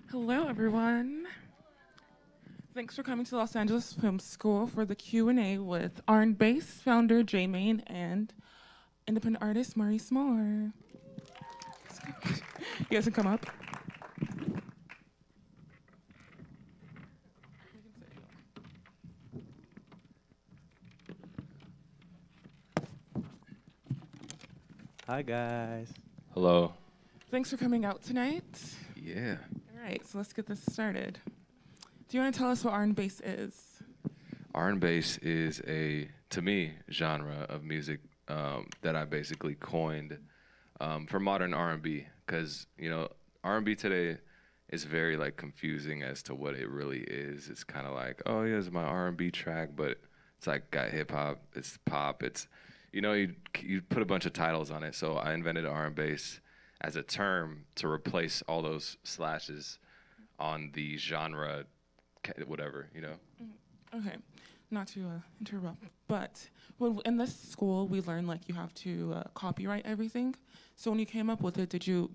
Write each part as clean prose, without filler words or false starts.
Hello, everyone. Thanks for coming to Los Angeles Film School for the Q&A with RnBass founder Jay Main and independent artist Maurice Moore. You guys can come up. Hi, guys. Hello. Thanks for coming out tonight. Yeah. All right, so let's get this started. Do you want to tell us what RnBass is? RnBass is to me, genre of music that I basically coined for modern R&B, because R&B today is very like confusing as to what it really is. It's kind of like, oh yeah, it's my R&B track, but it's like got hip hop, it's pop, it's you put a bunch of titles on it. So I invented R&Bass as a term to replace all those slashes on the genre, whatever. Okay, not to interrupt, but in this school we learned like you have to copyright everything. So when you came up with it, did you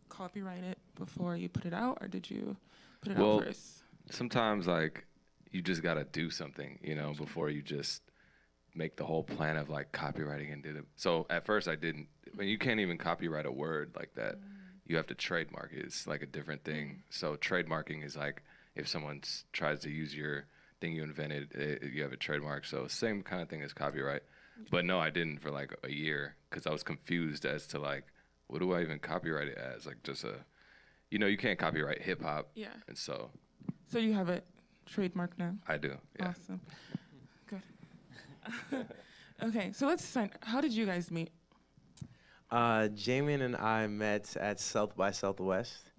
copyright it before you put it out, or did you put it out first? Sometimes like you just gotta do something, before you just make the whole plan of like copywriting and did it. So at first I didn't. I mean, you can't even copyright a word like that. You have to trademark it. It's like a different thing. So trademarking is like if someone tries to use your thing you invented, you have a trademark. So same kind of thing as copyright. But no, I didn't for like a year because I was confused as to like, what do I even copyright it as? Like just you can't copyright hip hop. Yeah. And so you have it trademarked now? I do. Yeah. Awesome. Good. Okay, so let's start. How did you guys meet? Jamin and I met at South by Southwest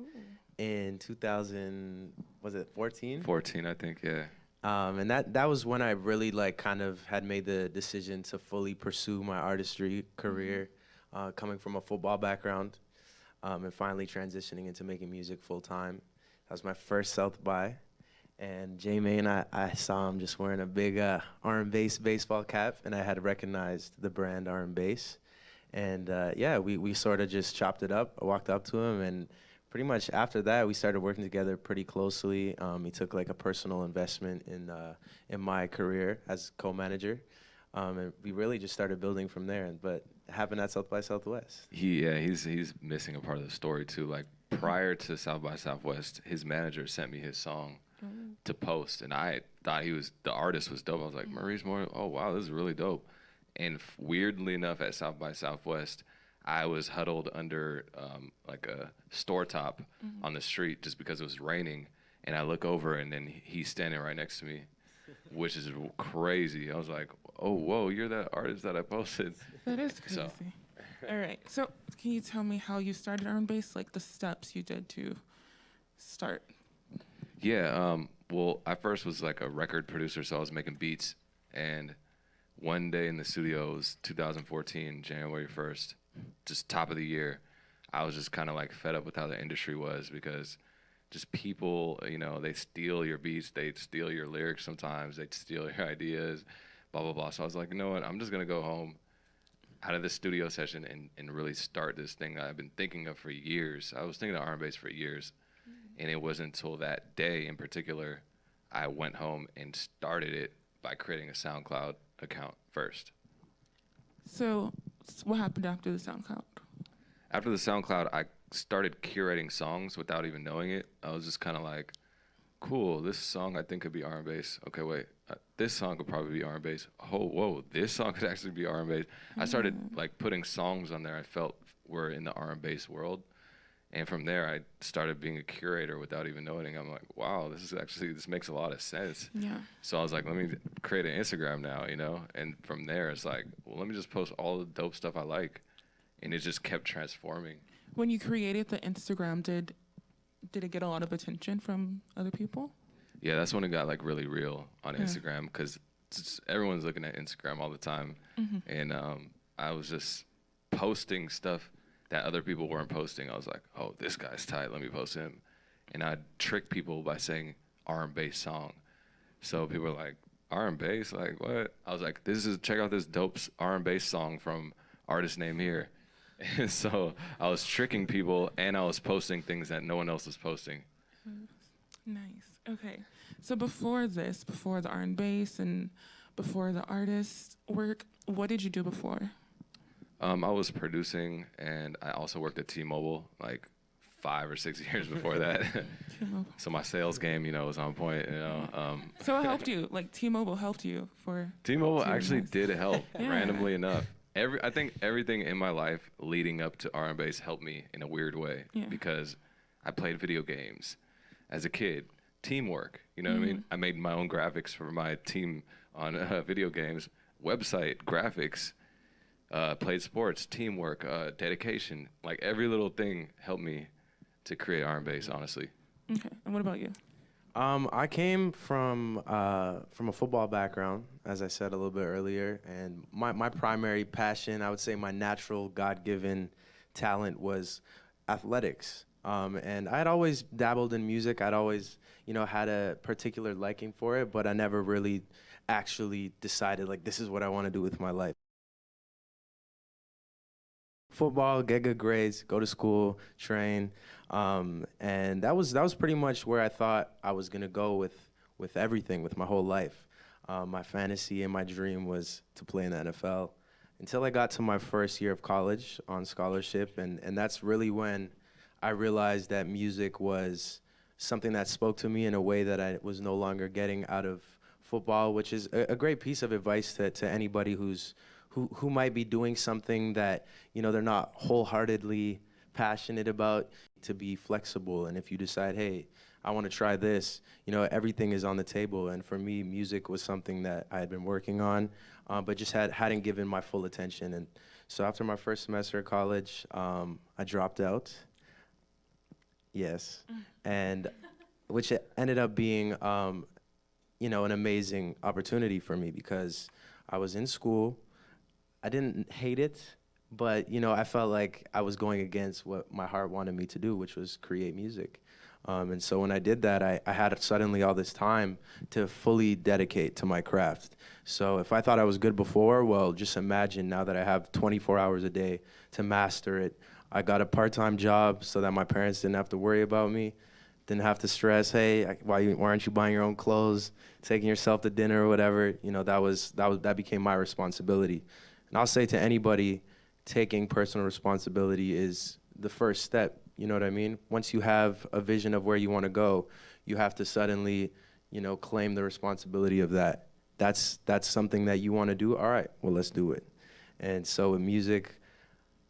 in 2000, was it 14? 14, I think, yeah. And that was when I really like kind of had made the decision to fully pursue my artistry career, coming from a football background, and finally transitioning into making music full time. That was my first South by. And J-Main, I saw him just wearing a big RnBass baseball cap, and I had recognized the brand RnBass. And yeah, we sort of just chopped it up. I walked up to him, and pretty much after that, we started working together pretty closely. He took like a personal investment in my career as co-manager, and we really just started building from there. But it happened at South by Southwest. He's missing a part of the story too. Like prior to South by Southwest, his manager sent me his song to post, and I thought the artist was dope. I was like, Maurice Moore, oh wow, this is really dope. And weirdly enough, at South by Southwest, I was huddled under like a store top on the street just because it was raining, and I look over, and then he's standing right next to me, which is crazy. I was like, oh whoa, you're that artist that I posted. That is crazy. So. All right, so can you tell me how you started RnBass, like the steps you did to start? Yeah, well, I first was like a record producer, so I was making beats. And one day in the studio, it was 2014, January 1st, just top of the year, I was just kind of like fed up with how the industry was, because just people, they steal your beats, they steal your lyrics sometimes, they steal your ideas, blah, blah, blah. So I was like, you know what, I'm just going to go home out of this studio session and really start this thing that I've been thinking of for years. I was thinking of RnBass for years. And it wasn't until that day in particular, I went home and started it by creating a SoundCloud account first. So what happened after the SoundCloud? After the SoundCloud, I started curating songs without even knowing it. I was just kind of like, cool, this song I think could be RnBass. Okay, wait, this song could probably be RnBass. Oh, whoa, this song could actually be RnBass. I started like putting songs on there I felt were in the RnBass world. And from there, I started being a curator without even knowing. I'm like, wow, this makes a lot of sense. Yeah. So I was like, let me create an Instagram now, And from there, it's like, well, let me just post all the dope stuff I like. And it just kept transforming. When you created the Instagram, did it get a lot of attention from other people? Yeah, that's when it got like really real on Instagram, because everyone's looking at Instagram all the time. And I was just posting stuff that other people weren't posting. I was like, oh, this guy's tight, let me post him. And I'd trick people by saying RnBass song. So people were like, RnBass, like what? I was like, check out this dope RnBass song from artist name here. And so I was tricking people, and I was posting things that no one else was posting. Nice. Okay. So before this, before the RnBass and before the artist work, what did you do before? I was producing, and I also worked at T-Mobile like 5 or 6 years before that. T-Mobile. So my sales game, was on point. So it helped you. Like T-Mobile helped you for. T-Mobile to actually invest. did help, Yeah. randomly enough. I think everything in my life leading up to RnBass helped me in a weird way, Yeah. because I played video games as a kid. Teamwork, you know what I mean? I made my own graphics for my team on video games, website graphics, played sports, teamwork, dedication. Like every little thing helped me to create RnBass, honestly. Okay. And what about you? I came from a football background, as I said a little bit earlier, and my primary passion, I would say my natural God-given talent was athletics. And I had always dabbled in music. I'd always, had a particular liking for it, but I never really actually decided, like, this is what I want to do with my life. Football, get good grades, go to school, train, and that was pretty much where I thought I was gonna go with everything, with my whole life. My fantasy and my dream was to play in the NFL until I got to my first year of college on scholarship, and that's really when I realized that music was something that spoke to me in a way that I was no longer getting out of football, which is a great piece of advice to anybody who might be doing something that they're not wholeheartedly passionate about, to be flexible. And if you decide, hey, I want to try this, everything is on the table. And for me, music was something that I had been working on, but just hadn't given my full attention. And so after my first semester of college, I dropped out. Yes, and which ended up being an amazing opportunity for me, because I was in school. I didn't hate it, but I felt like I was going against what my heart wanted me to do, which was create music. And so when I did that, I had suddenly all this time to fully dedicate to my craft. So if I thought I was good before, well, just imagine now that I have 24 hours a day to master it. I got a part-time job so that my parents didn't have to worry about me, didn't have to stress, hey, why aren't you buying your own clothes, taking yourself to dinner or whatever. That became my responsibility. And I'll say to anybody, taking personal responsibility is the first step, you know what I mean? Once you have a vision of where you want to go, you have to suddenly, claim the responsibility of that. That's something that you want to do, all right, well, let's do it. And so with music,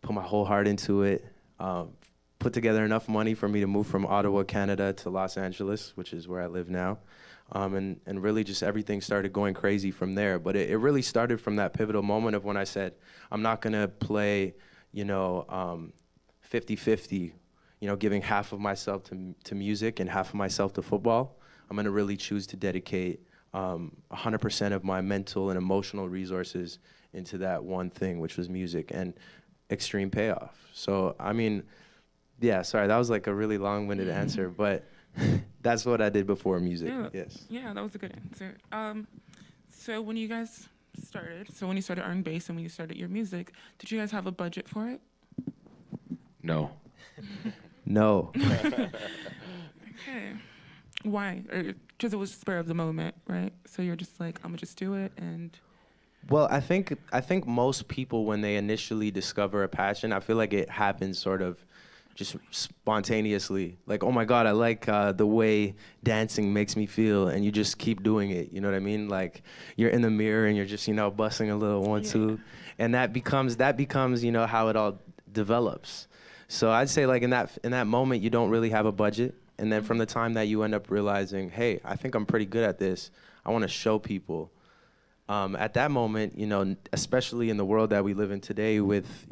put my whole heart into it, put together enough money for me to move from Ottawa, Canada to Los Angeles, which is where I live now. And really just everything started going crazy from there. But it really started from that pivotal moment of when I said, I'm not gonna play, 50-50, giving half of myself to music and half of myself to football. I'm gonna really choose to dedicate 100% of my mental and emotional resources into that one thing, which was music, and extreme payoff. So, I mean, yeah, sorry, that was like a really long-winded answer, but that's what I did before music. Yeah. Yes. Yeah, that was a good answer. So when you guys started, when you started RnBass and when you started your music, did you guys have a budget for it? No. No. Okay. Why? Because it was spur of the moment, right? So you're just like, I'm gonna just do it, and. Well, I think most people, when they initially discover a passion, I feel like it happens sort of just spontaneously. Like, oh my God, I like the way dancing makes me feel, and you just keep doing it. You know what I mean? Like, you're in the mirror and you're just, busting a little 1, 2, and that becomes how it all develops. So I'd say, like, in that moment, you don't really have a budget, and then from the time that you end up realizing, hey, I think I'm pretty good at this, I want to show people. At that moment, especially in the world that we live in today with,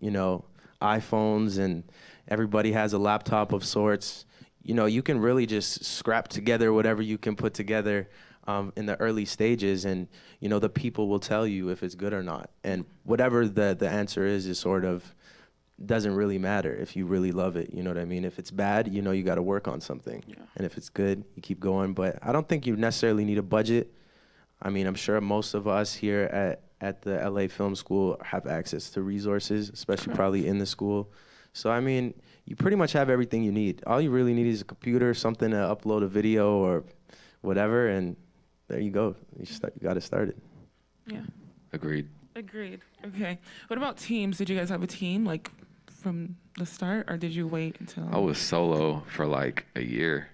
iPhones and everybody has a laptop of sorts, you can really just scrap together whatever you can put together in the early stages, and, the people will tell you if it's good or not. And whatever the answer is sort of doesn't really matter if you really love it, you know what I mean? If it's bad, you got to work on something. Yeah. And if it's good, you keep going. But I don't think you necessarily need a budget. I mean, I'm sure most of us here at the LA Film School have access to resources, especially probably in the school. So I mean, you pretty much have everything you need. All you really need is a computer, something to upload a video or whatever, and there you go. You got to start it. Yeah. Agreed. Agreed. Okay. What about teams? Did you guys have a team like from the start, or did you wait until? I was solo for like a year.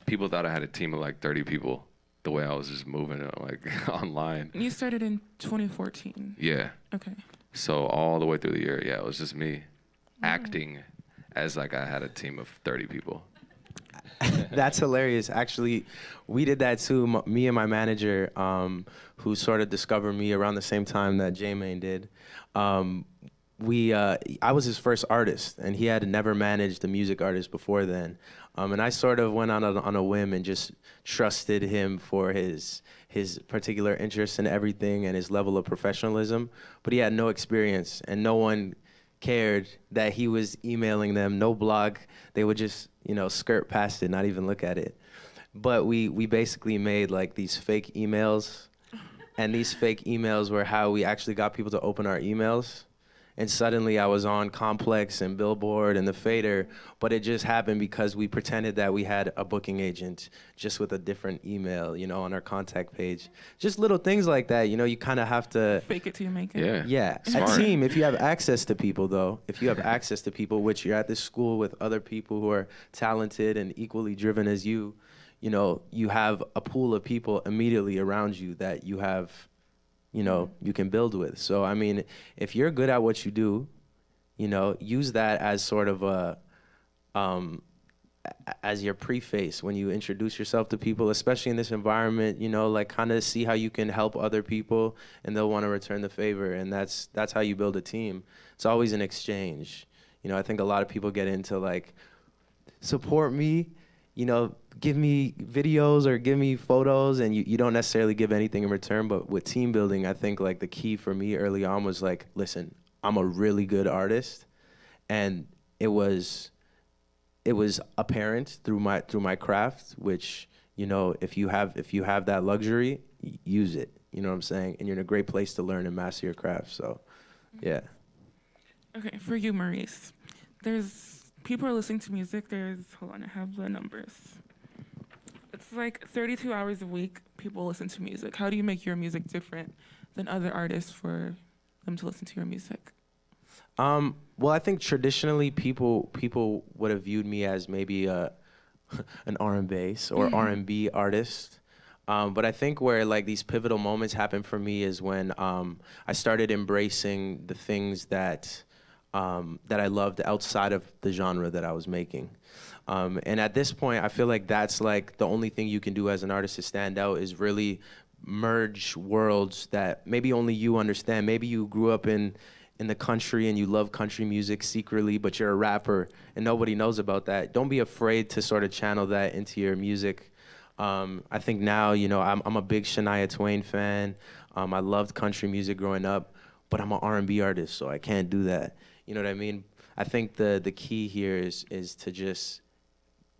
People thought I had a team of like 30 people. The way I was just moving it like online. You started in 2014. Yeah. Okay. So all the way through the year, yeah, it was just me acting as like I had a team of 30 people. That's hilarious. Actually, we did that too. Me and my manager, who sort of discovered me around the same time that J-Main did. I was his first artist, and he had never managed a music artist before then. And I sort of went on a whim and just trusted him for his particular interests in everything and his level of professionalism. But he had no experience, and no one cared that he was emailing them, no blog. They would just, skirt past it, not even look at it. But we basically made like these fake emails, and these fake emails were how we actually got people to open our emails. And suddenly I was on Complex and Billboard and The Fader, but it just happened because we pretended that we had a booking agent just with a different email, on our contact page. Just little things like that, you kind of have to fake it till you make it. Yeah. Yeah, Smart. a team, if you have access to people though, which you're at this school with other people who are talented and equally driven as you, you have a pool of people immediately around you that you have, you can build with. So, I mean, if you're good at what you do, use that as sort of as your preface when you introduce yourself to people, especially in this environment, like kind of see how you can help other people and they'll want to return the favor. And that's how you build a team. It's always an exchange. I think a lot of people get into like, support me, give me videos or give me photos, and you don't necessarily give anything in return. But with team building, I think like the key for me early on was like, listen, I'm a really good artist, and it was apparent through my craft, which, if you have that luxury, use it. You know what I'm saying? And you're in a great place to learn and master your craft. So, yeah. Okay, for you, Maurice, people are listening to music. Hold on, I have the numbers. It's like 32 hours a week people listen to music. How do you make your music different than other artists for them to listen to your music? Well, I think traditionally people would have viewed me as maybe an RnBass or R&B artist. But I think where like these pivotal moments happen for me is when I started embracing the things that I loved outside of the genre that I was making. And at this point, I feel like that's like the only thing you can do as an artist to stand out is really merge worlds that maybe only you understand. Maybe you grew up in the country and you love country music secretly, but you're a rapper and nobody knows about that. Don't be afraid to sort of channel that into your music. I think now, I'm a big Shania Twain fan. I loved country music growing up, but I'm an R&B artist, so I can't do that. You know what I mean? I think the key here is to just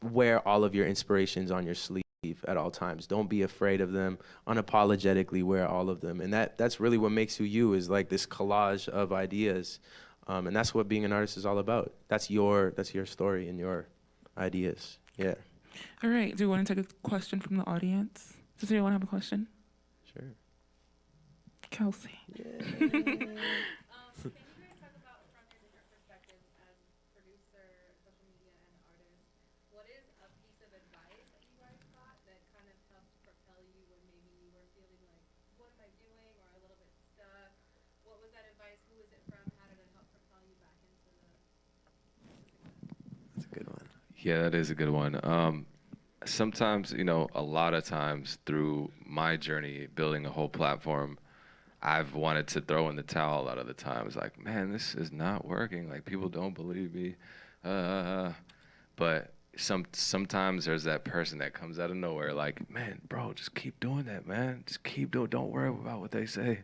wear all of your inspirations on your sleeve at all times. Don't be afraid of them. Unapologetically wear all of them. And that's really what makes you is like this collage of ideas. And that's what being an artist is all about. That's your story and your ideas. Yeah. All right. Do you want to take a question from the audience? Does anyone have a question? Sure. Kelsey. Can you guys talk about from your different perspectives as producer, social media, and artist, what is a piece of advice that you guys got that kind of helped propel you when maybe you were feeling like, what am I doing, or a little bit stuck? What was that advice? Who was it from? How did it help propel you back into the success? That's a good one. Yeah, that is a good one. Sometimes, a lot of times through my journey building a whole platform, I've wanted to throw in the towel a lot of the times. Like, man, this is not working. Like, people don't believe me. But sometimes there's that person that comes out of nowhere like, man, bro, just keep doing that, man. Just keep doing it. Don't worry about what they say.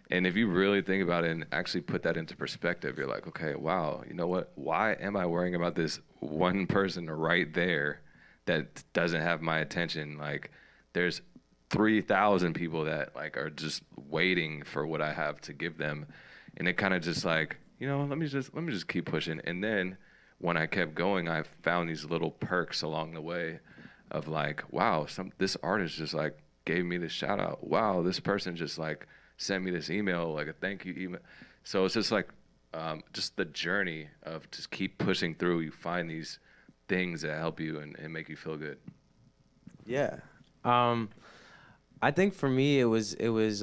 And if you really think about it and actually put that into perspective, you're like, okay, wow, you know what? Why am I worrying about this one person right there that doesn't have my attention? Like, there's 3,000 people that like are just waiting for what I have to give them. And it kind of just like let me just keep pushing. And then when I kept going, I found these little perks along the way of like, wow, this artist just like gave me this shout out. Wow, this person just like sent me this email, like a thank you email. So it's just like, just the journey of just keep pushing through. You find these things that help you and make you feel good. Yeah. I think for me, it was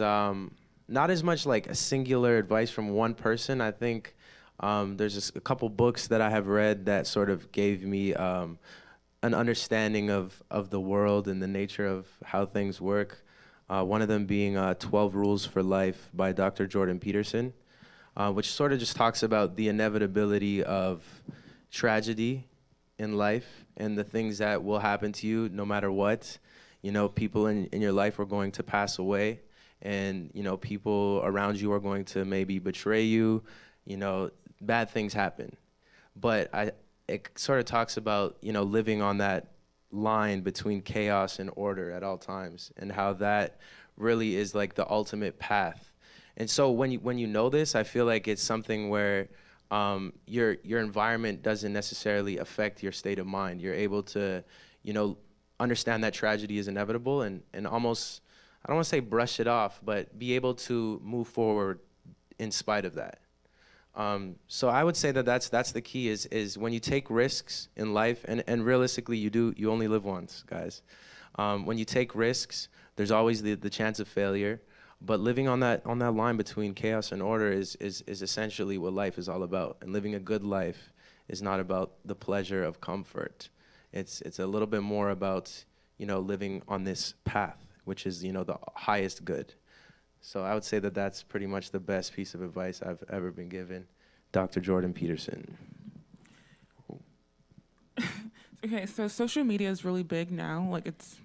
not as much like a singular advice from one person. I think there's just a couple books that I have read that sort of gave me an understanding of the world and the nature of how things work. One of them being 12 Rules for Life by Dr. Jordan Peterson, which sort of just talks about the inevitability of tragedy in life and the things that will happen to you no matter what. People in your life are going to pass away, and, people around you are going to maybe betray you. Bad things happen. But it sort of talks about, living on that line between chaos and order at all times, and how that really is like the ultimate path. And so when you know this, I feel like it's something where your environment doesn't necessarily affect your state of mind. You're able to, understand that tragedy is inevitable and almost, I don't want to say brush it off, but be able to move forward in spite of that. So I would say that's the key is when you take risks in life, and realistically you only live once, guys. When you take risks, there's always the chance of failure, but living on that line between chaos and order is essentially what life is all about. And living a good life is not about the pleasure of comfort. It's a little bit more about, living on this path, which is, the highest good. So I would say that's pretty much the best piece of advice I've ever been given. Dr. Jordan Peterson. Okay, so social media is really big now. Like, it's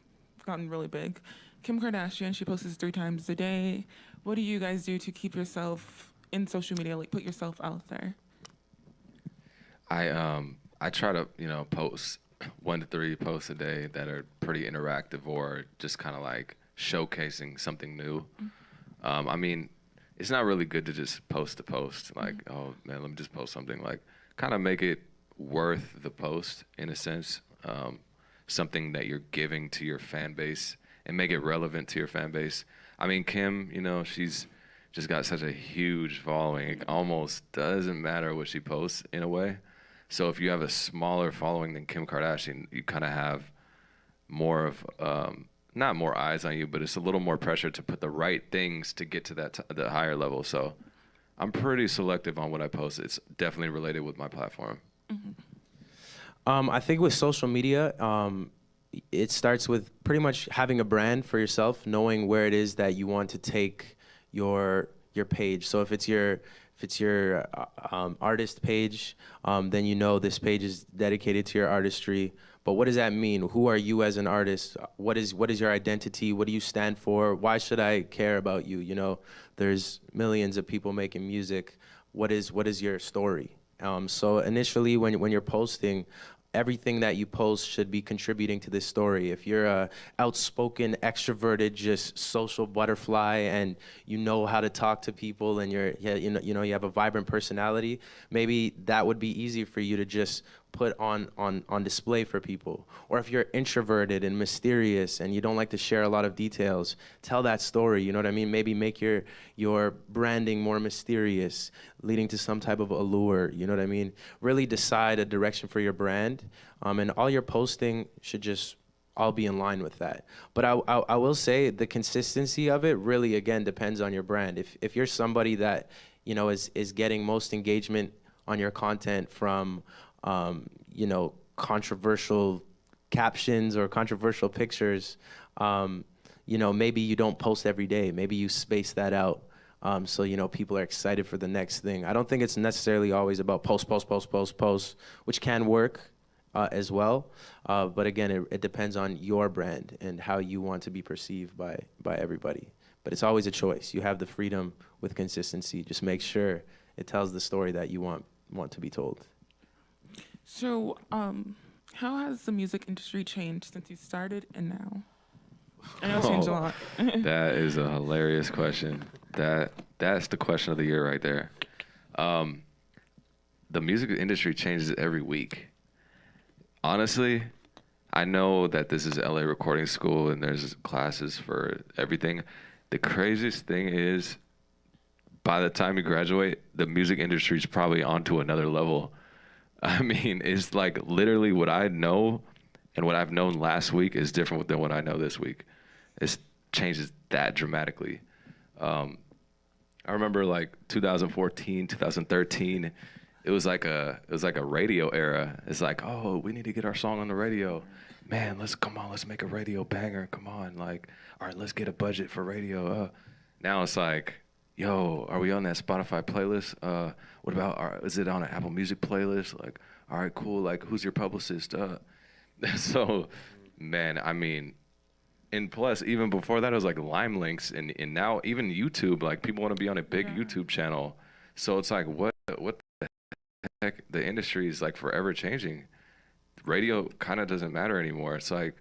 gotten really big. Kim Kardashian, she posts 3 times a day. What do you guys do to keep yourself in social media, like put yourself out there? I try to, post 1 to 3 posts a day that are pretty interactive or just kind of like showcasing something new. I mean, it's not really good to just post a post, like, oh man, let me just post something. Like, kind of make it worth the post in a sense, something that you're giving to your fan base and make it relevant to your fan base. I mean, Kim, she's just got such a huge following. It almost doesn't matter what she posts in a way. So if you have a smaller following than Kim Kardashian, you kind of have more of, not more eyes on you, but it's a little more pressure to put the right things to get to the higher level. So I'm pretty selective on what I post. It's definitely related with my platform. Mm-hmm. I think with social media, it starts with pretty much having a brand for yourself, knowing where it is that you want to take your page. So if it's your artist page, then this page is dedicated to your artistry. But what does that mean? Who are you as an artist? What is your identity? What do you stand for? Why should I care about you? There's millions of people making music. What is your story? So initially, when you're posting, everything that you post should be contributing to this story. If you're a outspoken, extroverted, just social butterfly, and you know how to talk to people, and you have a vibrant personality, maybe that would be easy for you to just put on display for people. Or if you're introverted and mysterious and you don't like to share a lot of details, tell that story, you know what I mean? Maybe make your branding more mysterious, leading to some type of allure, you know what I mean? Really decide a direction for your brand, and all your posting should just all be in line with that. But I will say the consistency of it really, again, depends on your brand. If you're somebody that, is getting most engagement on your content from controversial captions or controversial pictures, maybe you don't post every day. Maybe you space that out, so people are excited for the next thing. I don't think it's necessarily always about post, which can work as well. But again, it depends on your brand and how you want to be perceived by everybody. But it's always a choice. You have the freedom with consistency. Just make sure it tells the story that you want to be told. So, how has the music industry changed since you started and now? I know it's changed a lot. That is a hilarious question. That's the question of the year right there. the music industry changes every week. Honestly, I know that this is LA Recording School and there's classes for everything. The craziest thing is, by the time you graduate, the music industry is probably onto another level. I mean, it's like literally what I know and what I've known last week is different than what I know this week. It changes that dramatically. I remember like 2014, 2013. It was like a radio era. It's like, oh, we need to get our song on the radio. Man, let's make a radio banger. Come on, like, all right, let's get a budget for radio. Now it's like, yo, are we on that Spotify playlist? What about, is it on an Apple Music playlist? Like, all right, cool. Like, who's your publicist? So, man, I mean, and plus, even before that, it was like Lime Links, and now even YouTube. Like, people want to be on a big YouTube channel. So it's like, what the heck? The industry is like forever changing. Radio kind of doesn't matter anymore. It's like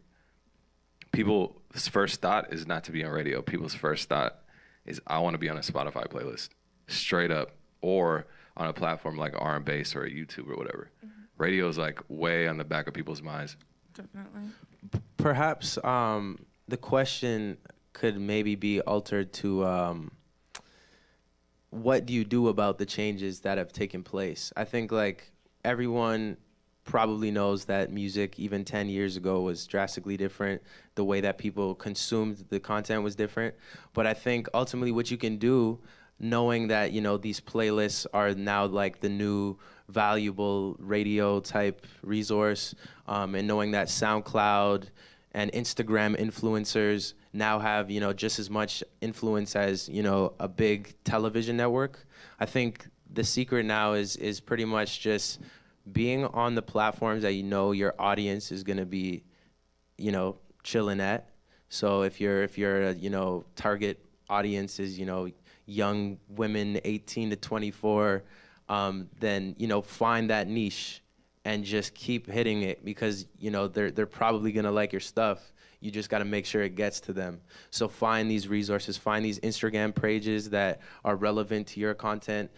people's first thought is not to be on radio. People's first thought is, I want to be on a Spotify playlist, straight up, or on a platform like RnBass or a YouTube or whatever. Radio is like way on the back of people's minds. Definitely. Perhaps the question could maybe be altered to what do you do about the changes that have taken place? I think like everyone probably knows that music even 10 years ago was drastically different. The way that people consumed the content was different. But I think ultimately what you can do, knowing that, you know, these playlists are now like the new valuable radio type resource, and knowing that SoundCloud and Instagram influencers now have, you know, just as much influence as, you know, a big television network. I think the secret now is pretty much just being on the platforms that you know your audience is going to be, you know, chilling at. So if you're you know, target audience is, you know, young women 18 to 24, then, you know, find that niche and just keep hitting it, because, you know, they're probably going to like your stuff. You just got to make sure it gets to them. So find these resources, find these Instagram pages that are relevant to your content,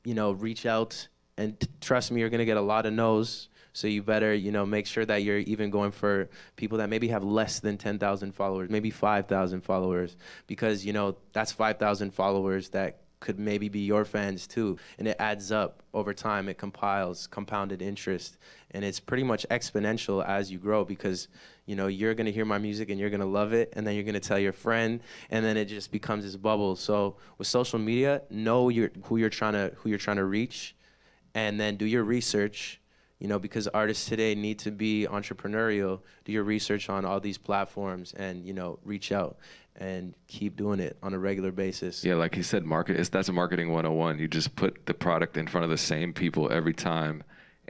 you know, reach out, and trust me, you're going to get a lot of no's. So you better, you know, make sure that you're even going for people that maybe have less than 10,000 followers, maybe 5,000 followers, because, you know, that's 5,000 followers that could maybe be your fans too. And it adds up over time. It compiles compounded interest. And it's pretty much exponential as you grow, because, you know, you're going to hear my music and you're going to love it. And then you're going to tell your friend, and then it just becomes this bubble. So with social media, know who you're trying to reach, and then do your research. You know, because artists today need to be entrepreneurial. Do your research on all these platforms, and, you know, reach out and keep doing it on a regular basis. Yeah, like he said, that's a marketing 101. You just put the product in front of the same people every time,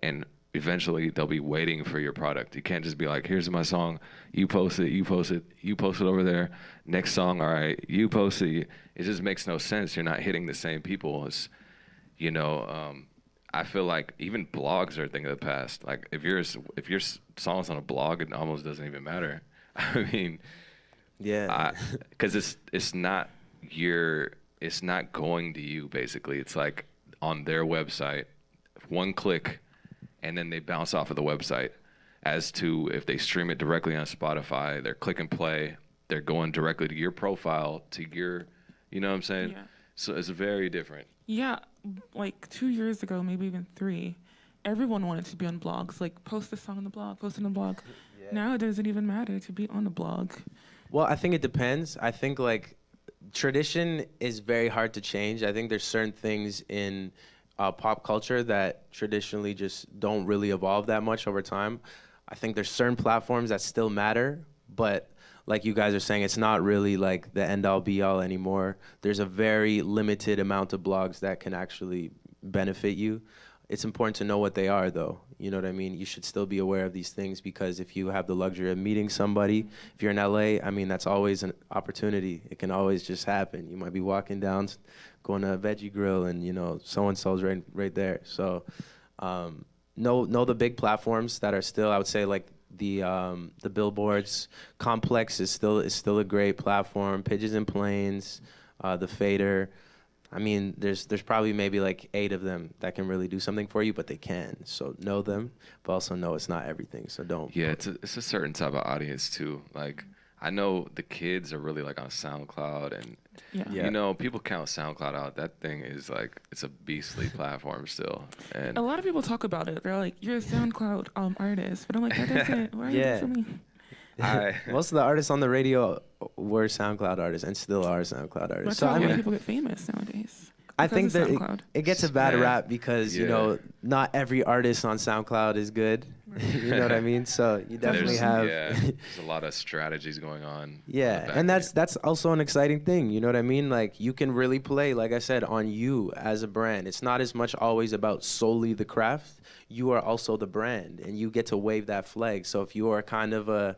and eventually they'll be waiting for your product. You can't just be like, here's my song, you post it, you post it, you post it over there. Next song, all right, you post it. It just makes no sense. You're not hitting the same people. It's, you know, I feel like even blogs are a thing of the past. Like if your song's on a blog, it almost doesn't even matter. I mean, yeah, because it's not going to you basically. It's like on their website, one click, and then they bounce off of the website. As to if they stream it directly on Spotify, they're click and play. They're going directly to your profile, to your, you know what I'm saying? Yeah. So it's very different. Yeah, like 2 years ago, maybe even 3, everyone wanted to be on blogs. Like, post a song on the blog, post it on the blog. Yeah. Now it doesn't even matter to be on a blog. Well, I think it depends. I think like tradition is very hard to change. I think there's certain things in pop culture that traditionally just don't really evolve that much over time. I think there's certain platforms that still matter, but like you guys are saying, it's not really like the end-all be-all anymore. There's a very limited amount of blogs that can actually benefit you. It's important to know what they are, though. You know what I mean? You should still be aware of these things, because if you have the luxury of meeting somebody, if you're in LA, I mean, that's always an opportunity. It can always just happen. You might be walking down, going to a veggie grill, and, you know, so-and-so's right there. So know the big platforms that are still, I would say, like, the billboards. Complex is still a great platform. Pigeons and Planes, the Fader, I mean, there's probably maybe like 8 of them that can really do something for you, but they can. So know them, but also know it's not everything. So don't. Yeah, it's a certain type of audience too. Like I know the kids are really like on SoundCloud, and Yeah. you know people count SoundCloud out. That thing is like it's a beastly platform still. And A lot of people talk about it. They're like, "You're a SoundCloud artist," but I'm like, "That doesn't. Why are you Yeah. doing me?" Most of the artists on the radio were SoundCloud artists and still are SoundCloud artists. That's So how I a lot mean, of people get famous nowadays. I because think of that SoundCloud. it gets a bad Man. rap because you Yeah. know not every artist on SoundCloud is good. You know what I mean? So you definitely have. there's a lot of strategies going on. on the Yeah, back and end. that's also an exciting thing. You know what I mean? Like you can really play, like I said, on you as a brand. It's not as much always about solely the craft. You are also the brand, and you get to wave that flag. So if you are kind of a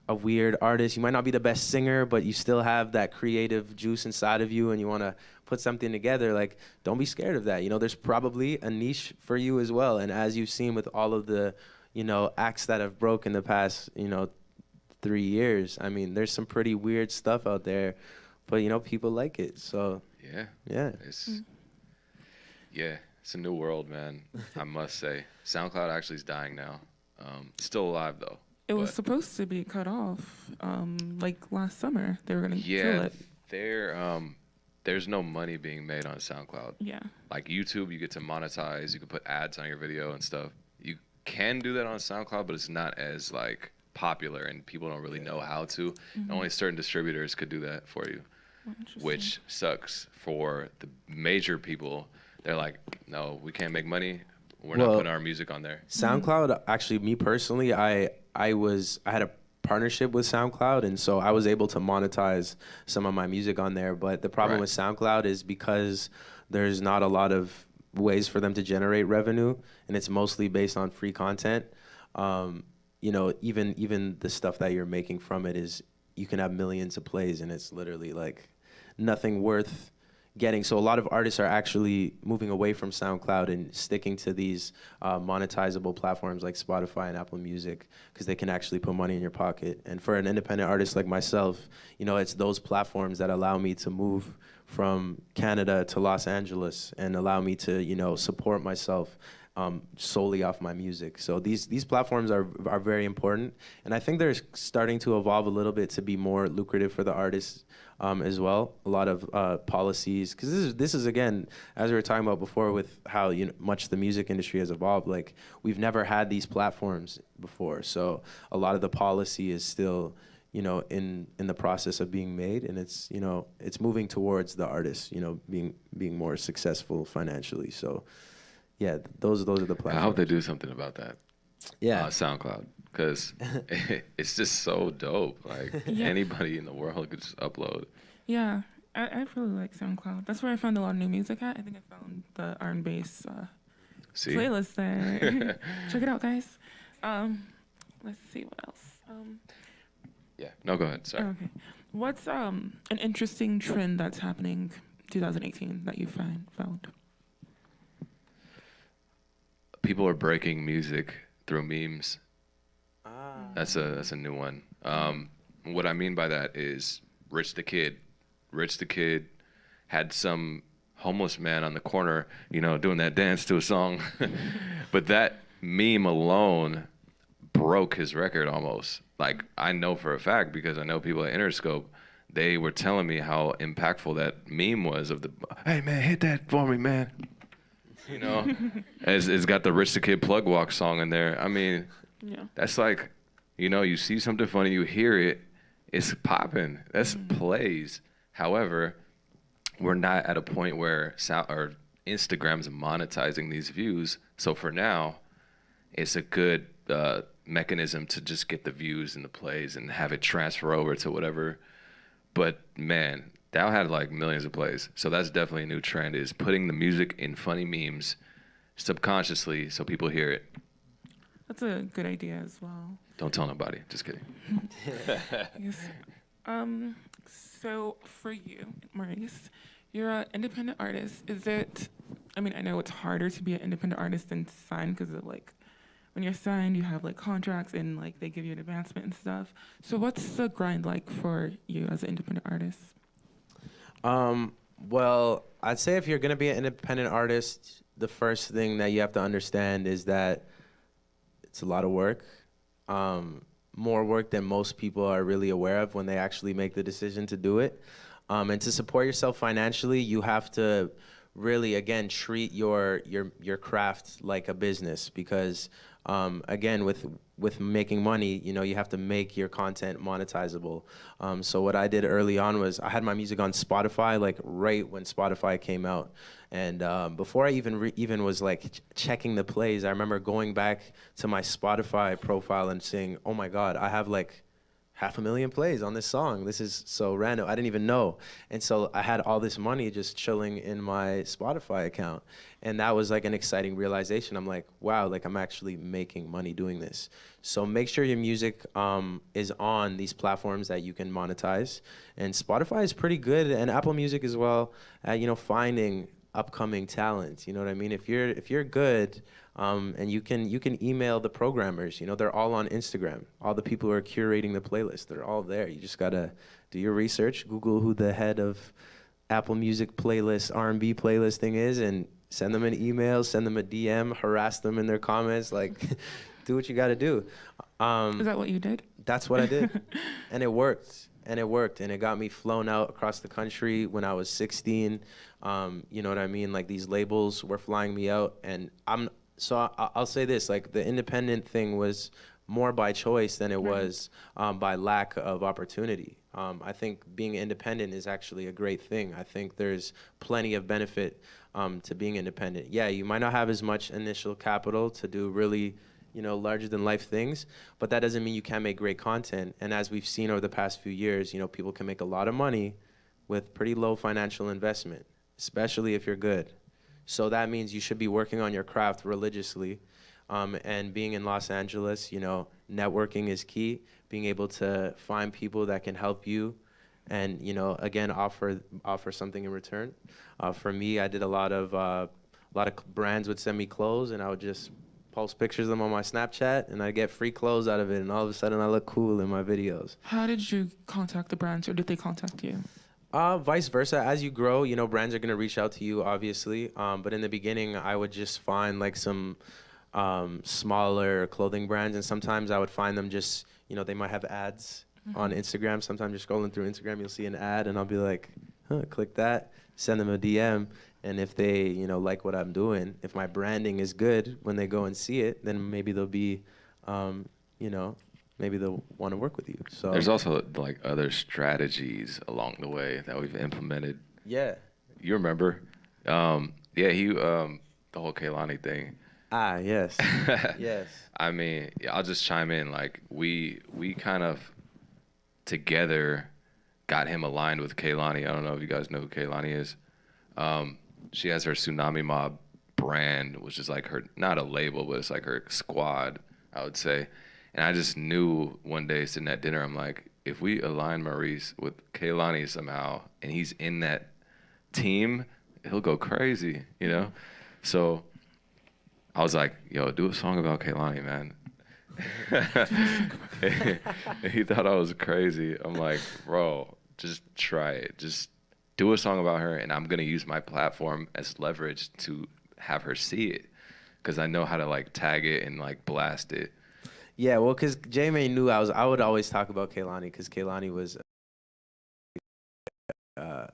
weird artist, you might not be the best singer, but you still have that creative juice inside of you, and you want to put something together. Like, don't be scared of that. You know, there's probably a niche for you as well. And as you've seen with all of the, you know, acts that have broke in the past, you know, 3 years. I mean, there's some pretty weird stuff out there, but you know, people like it. So yeah. It's a new world, man. I must say, SoundCloud actually is dying now. Still alive though. It was but- supposed to be cut off, like last summer. They were gonna kill Yeah, it. there's no money being made on SoundCloud. Yeah. Like YouTube, you get to monetize. You can put ads on your video and stuff. You can do that on SoundCloud, but it's not as like popular, and people don't really know how to. And only certain distributors could do that for you, which sucks for the major people. They're like, no, we can't make money. We're not Well, putting our music on there. SoundCloud, actually, me personally, I had a partnership with SoundCloud, and so I was able to monetize some of my music on there. But the problem Right. with SoundCloud is because there's not a lot of ways for them to generate revenue, and it's mostly based on free content. You know, even the stuff that you're making from it is, you can have millions of plays, and it's literally like nothing worth getting. So a lot of artists are actually moving away from SoundCloud and sticking to these monetizable platforms like Spotify and Apple Music, because they can actually put money in your pocket. And for an independent artist like myself, you know, it's those platforms that allow me to move from Canada to Los Angeles and allow me to, you know, support myself solely off my music. So these platforms are very important, and I think they're starting to evolve a little bit to be more lucrative for the artists as well. A lot of policies, because this is again, as we were talking about before, with how much the music industry has evolved. Like, we've never had these platforms before, so a lot of the policy is still, you know, in the process of being made, and it's, you know, it's moving towards the artists, you know, being more successful financially. So yeah, those are the platforms. I hope they do something about that. Yeah. SoundCloud, because it's just so dope. Like anybody in the world could just upload. Yeah, I really like SoundCloud. That's where I found a lot of new music at. I think I found the RnBass See, playlist there. Check it out, guys. Let's see what else. yeah. No, go ahead. Sorry. Okay. What's an interesting trend that's happening 2018 that you found? People are breaking music through memes. That's a new one. What I mean by that is Rich the Kid. Rich the Kid had some homeless man on the corner, you know, doing that dance to a song. But that meme alone broke his record almost. Like, I know for a fact, because I know people at Interscope, they were telling me how impactful that meme was of the, hey man, hit that for me, man. You know, it's got the Rich the Kid plug walk song in there. I mean, that's like, you know, you see something funny, you hear it, it's popping. That's plays. However, we're not at a point where Instagram's monetizing these views. So for now, it's a good mechanism to just get the views and the plays and have it transfer over to whatever. But man, that had like millions of plays. So that's definitely a new trend, is putting the music in funny memes subconsciously so people hear it. That's a good idea as well. Don't tell nobody. Just kidding. Yes. So for you, Maurice, you're an independent artist. Is it, I mean, I know it's harder to be an independent artist than signed, because of like, when you're signed, you have like contracts and like they give you an advancement and stuff. So what's the grind like for you as an independent artist? Well, I'd say if you're gonna be an independent artist, the first thing that you have to understand is that it's a lot of work. Um, More work than most people are really aware of when they actually make the decision to do it. And to support yourself financially, you have to really, again, treat your craft like a business because, again, with making money, you know, you have to make your content monetizable. So what I did early on was I had my music on Spotify, like right when Spotify came out. And before I even was like checking the plays, I remember going back to my Spotify profile and saying, "Oh my God, I have like 500,000 plays on this song. This is so random. I didn't even know." And so I had all this money just chilling in my Spotify account. And that was like an exciting realization. I'm like, wow, like I'm actually making money doing this. So make sure your music is on these platforms that you can monetize. And Spotify is pretty good, and Apple Music as well, at, you know, finding upcoming talent. You know what I mean? If you're good, and you can email the programmers. You know, they're all on Instagram. All the people who are curating the playlist, they're all there. You just gotta do your research. Google who the head of Apple Music playlist, R&B playlist thing is, and send them an email, send them a DM, harass them in their comments. Like, do what you gotta do. Is that what you did? That's what I did, and it worked. And it worked, and it got me flown out across the country when I was 16. You know what I mean? Like these labels were flying me out, and I'll say this, like the independent thing was more by choice than it was by lack of opportunity. I think being independent is actually a great thing. I think there's plenty of benefit to being independent. Yeah, you might not have as much initial capital to do really, you know, larger than life things, but that doesn't mean you can't make great content. And as we've seen over the past few years, you know, people can make a lot of money with pretty low financial investment, especially if you're good. So that means you should be working on your craft religiously. And being in Los Angeles, you know, networking is key. Being able to find people that can help you and, you know, again, offer something in return. For me, I did a lot of brands would send me clothes, and I would just post pictures of them on my Snapchat, and I get free clothes out of it, and all of a sudden I look cool in my videos. How did you contact the brands, or did they contact you? Vice versa. As you grow, you know, brands are gonna reach out to you, obviously. But in the beginning, I would just find like some smaller clothing brands, and sometimes I would find them just, you know, they might have ads on Instagram. Sometimes you're scrolling through Instagram, you'll see an ad, and I'll be like, huh, click that, send them a DM. And if they, you know, like what I'm doing, if my branding is good when they go and see it, then maybe they'll be, you know, maybe they'll want to work with you. So There's also like other strategies along the way that we've implemented. yeah. You remember? Yeah, the whole Kehlani thing. Ah, yes. Yes. I mean, I'll just chime in. Like we kind of together got him aligned with Kehlani. I don't know if you guys know who Kehlani is. She has her Tsunami Mob brand, which is like her, not a label, but it's like her squad, I would say. And I just knew one day sitting at dinner, I'm like, if we align Maurice with Kehlani somehow, and he's in that team, he'll go crazy, you know? So I was like, yo, do a song about Kehlani, man. He thought I was crazy. I'm like, bro, just try it. Just do a song about her, and I'm gonna use my platform as leverage to have her see it, because I know how to like tag it and like blast it. Yeah, well, because J-May knew I would always talk about Kehlani, because Kehlani was and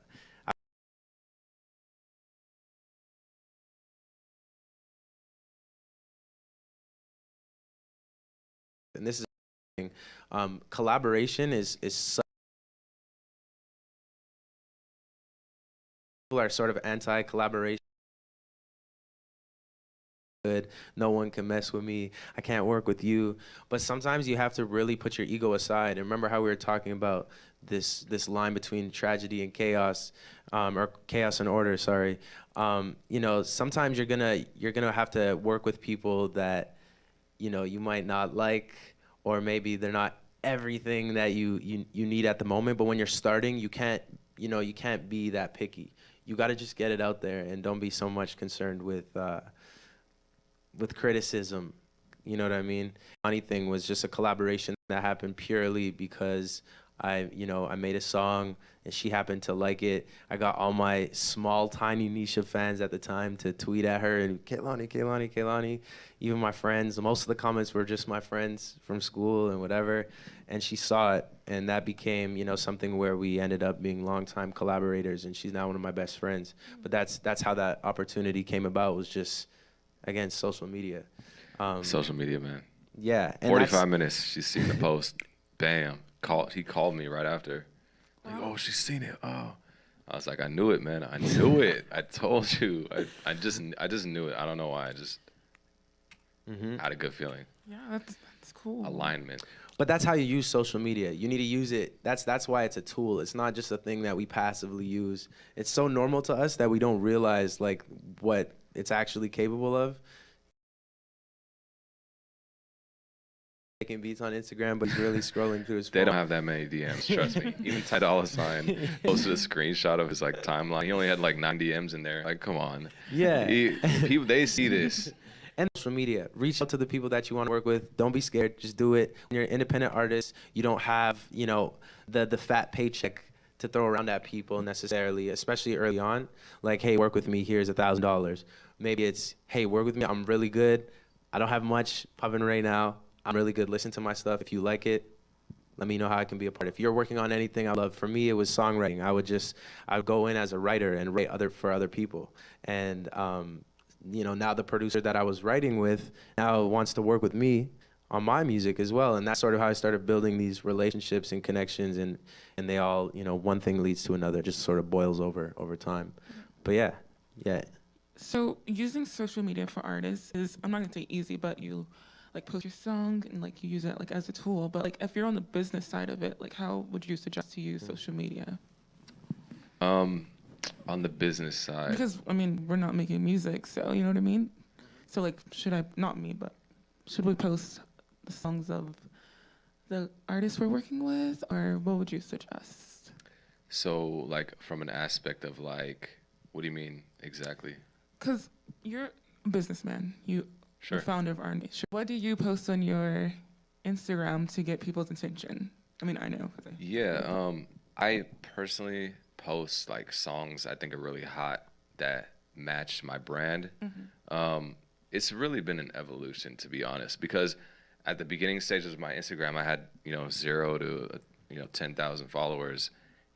this is collaboration is such, people are sort of anti-collaboration. Good, no one can mess with me, I can't work with you. But sometimes you have to really put your ego aside. And remember how we were talking about this line between tragedy and chaos, or chaos and order, sorry. You know, sometimes you're gonna have to work with people that, you know, you might not like, or maybe they're not everything that you need at the moment. But when you're starting, you can't be that picky. You got to just get it out there, and don't be so much concerned with criticism. You know what I mean? Funny thing was just a collaboration that happened purely because I made a song and she happened to like it. I got all my small, tiny niche of fans at the time to tweet at her and Kehlani, Kehlani, Kehlani. Even my friends, most of the comments were just my friends from school and whatever. And she saw it, and that became, something where we ended up being longtime collaborators, and she's now one of my best friends. But that's how that opportunity came about, was just, again, social media. Social media, man. Yeah. And 45 minutes, she's seen the post. Bam. He called me right after. Like, Wow. oh, she's seen it. Oh. I was like, I knew it, man. I knew it. I told you. I just knew it. I don't know why. I just had a good feeling. Yeah, that's cool. Alignment. But that's how you use social media. You need to use it. That's why it's a tool. It's not just a thing that we passively use. It's so normal to us that we don't realize like what it's actually capable of. Making beats on Instagram, but he's really scrolling through his phone. They don't have that many DMs, trust me. Even Ty Dolla $ign posted a screenshot of his like timeline. He only had like 9 DMs in there. Like, come on. Yeah. People, they see this. And social media, reach out to the people that you want to work with. Don't be scared, just do it. When you're an independent artist, you don't have, the fat paycheck to throw around at people necessarily, especially early on. Like, hey, work with me, here's $1,000. Maybe it's, hey, work with me, I'm really good. I don't have much popping right now. I'm really good, listen to my stuff. If you like it, let me know how I can be a part. If you're working on anything I love, for me, it was songwriting. I would go in as a writer and write for other people. And, now the producer that I was writing with now wants to work with me on my music as well. And that's sort of how I started building these relationships and connections, and they all, one thing leads to another, just sort of boils over time. But yeah. So using social media for artists is, I'm not gonna say easy, but you like post your song and like you use it like as a tool. But like if you're on the business side of it, like how would you suggest to use social media? On the business side. Because I mean, we're not making music, so you know what I mean? So like, should we post the songs of the artists we're working with, or what would you suggest? So like from an aspect of like, what do you mean exactly? Because you're a businessman, you're Sure. the founder of RnBass. What do you post on your Instagram to get people's attention? I mean, I know. Yeah, I personally post like songs I think are really hot that match my brand. It's really been an evolution, to be honest, because at the beginning stages of my Instagram, I had 0 to 10,000 followers.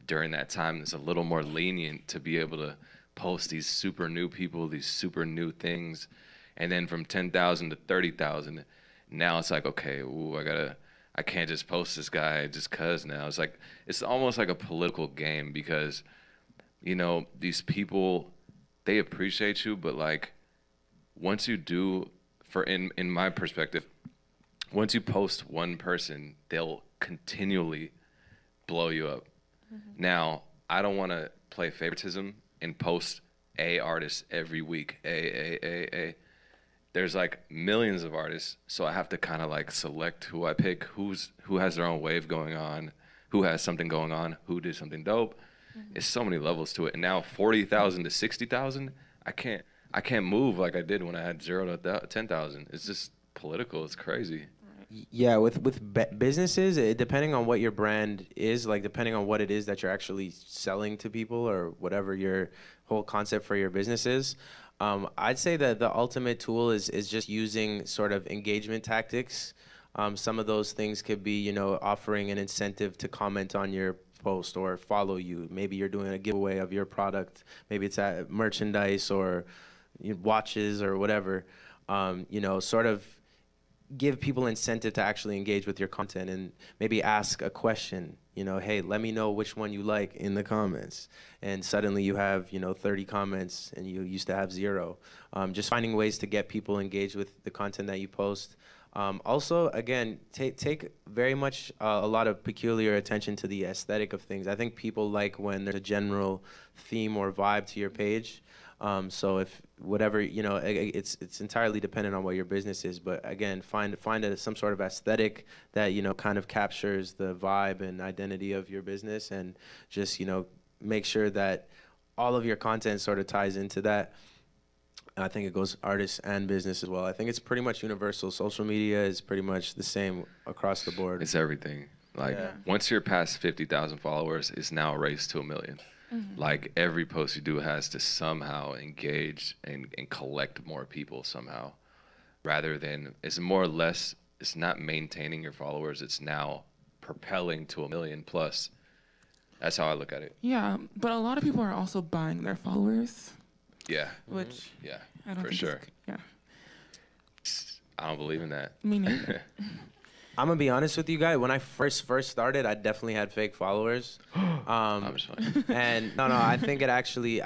During that time, it's a little more lenient to be able to post these super new people, these super new things. And then from 10,000 to 30,000, now it's like, okay, I can't just post this guy just cause now. It's almost like a political game, because, these people, they appreciate you, but like once you do, in my perspective, once you post one person, they'll continually blow you up. Now, I don't want to play favoritism and post a artist every week. There's like millions of artists, so I have to kind of like select who I pick, who has their own wave going on, who has something going on, who did something dope. It's so many levels to it. And now 40,000 to 60,000, I can't move like I did when I had 0 to 10,000. It's just political. It's crazy. Yeah, with businesses, depending on what your brand is, like depending on what it is that you're actually selling to people, or whatever your whole concept for your business is, I'd say that the ultimate tool is just using sort of engagement tactics. Some of those things could be, offering an incentive to comment on your post or follow you. Maybe you're doing a giveaway of your product. Maybe it's at merchandise or watches or whatever. Sort of give people incentive to actually engage with your content, and maybe ask a question, hey, let me know which one you like in the comments. And suddenly you have, 30 comments and you used to have 0. Just finding ways to get people engaged with the content that you post. Also, again, take very much a lot of peculiar attention to the aesthetic of things. I think people like when there's a general theme or vibe to your page. So if whatever, it's entirely dependent on what your business is. But again, find some sort of aesthetic that, kind of captures the vibe and identity of your business, and just, make sure that all of your content sort of ties into that. I think it goes artists and business as well. I think it's pretty much universal. Social media is pretty much the same across the board. It's everything. Like Yeah. once you're past 50,000 followers, it's now a race to 1,000,000. Like every post you do has to somehow engage and collect more people somehow, rather than it's more or less, it's not maintaining your followers, it's now propelling to 1,000,000 plus. That's how I look at it. Yeah, but a lot of people are also buying their followers, Yeah, which yeah, I don't for think sure. yeah, I don't believe in that. me neither. I'm gonna be honest with you guys. When I first started, I definitely had fake followers. I'm just fine. And no, I think it actually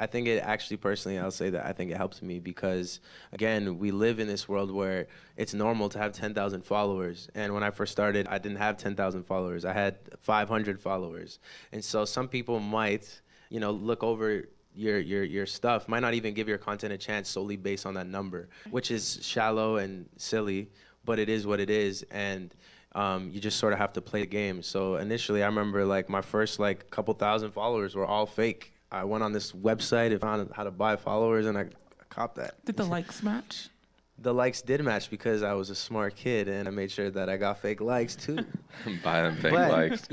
personally, I'll say that I think it helps me because, again, we live in this world where it's normal to have 10,000 followers. And when I first started, I didn't have 10,000 followers. I had 500 followers. And so some people might, look over your stuff, might not even give your content a chance solely based on that number, which is shallow and silly, but it is what it is. And you just sort of have to play the game. So initially, I remember like my first like couple thousand followers were all fake. I went on this website and found how to buy followers, and I copped that. Did the likes match? The likes did match because I was a smart kid, and I made sure that I got fake likes too. Buy them fake But likes.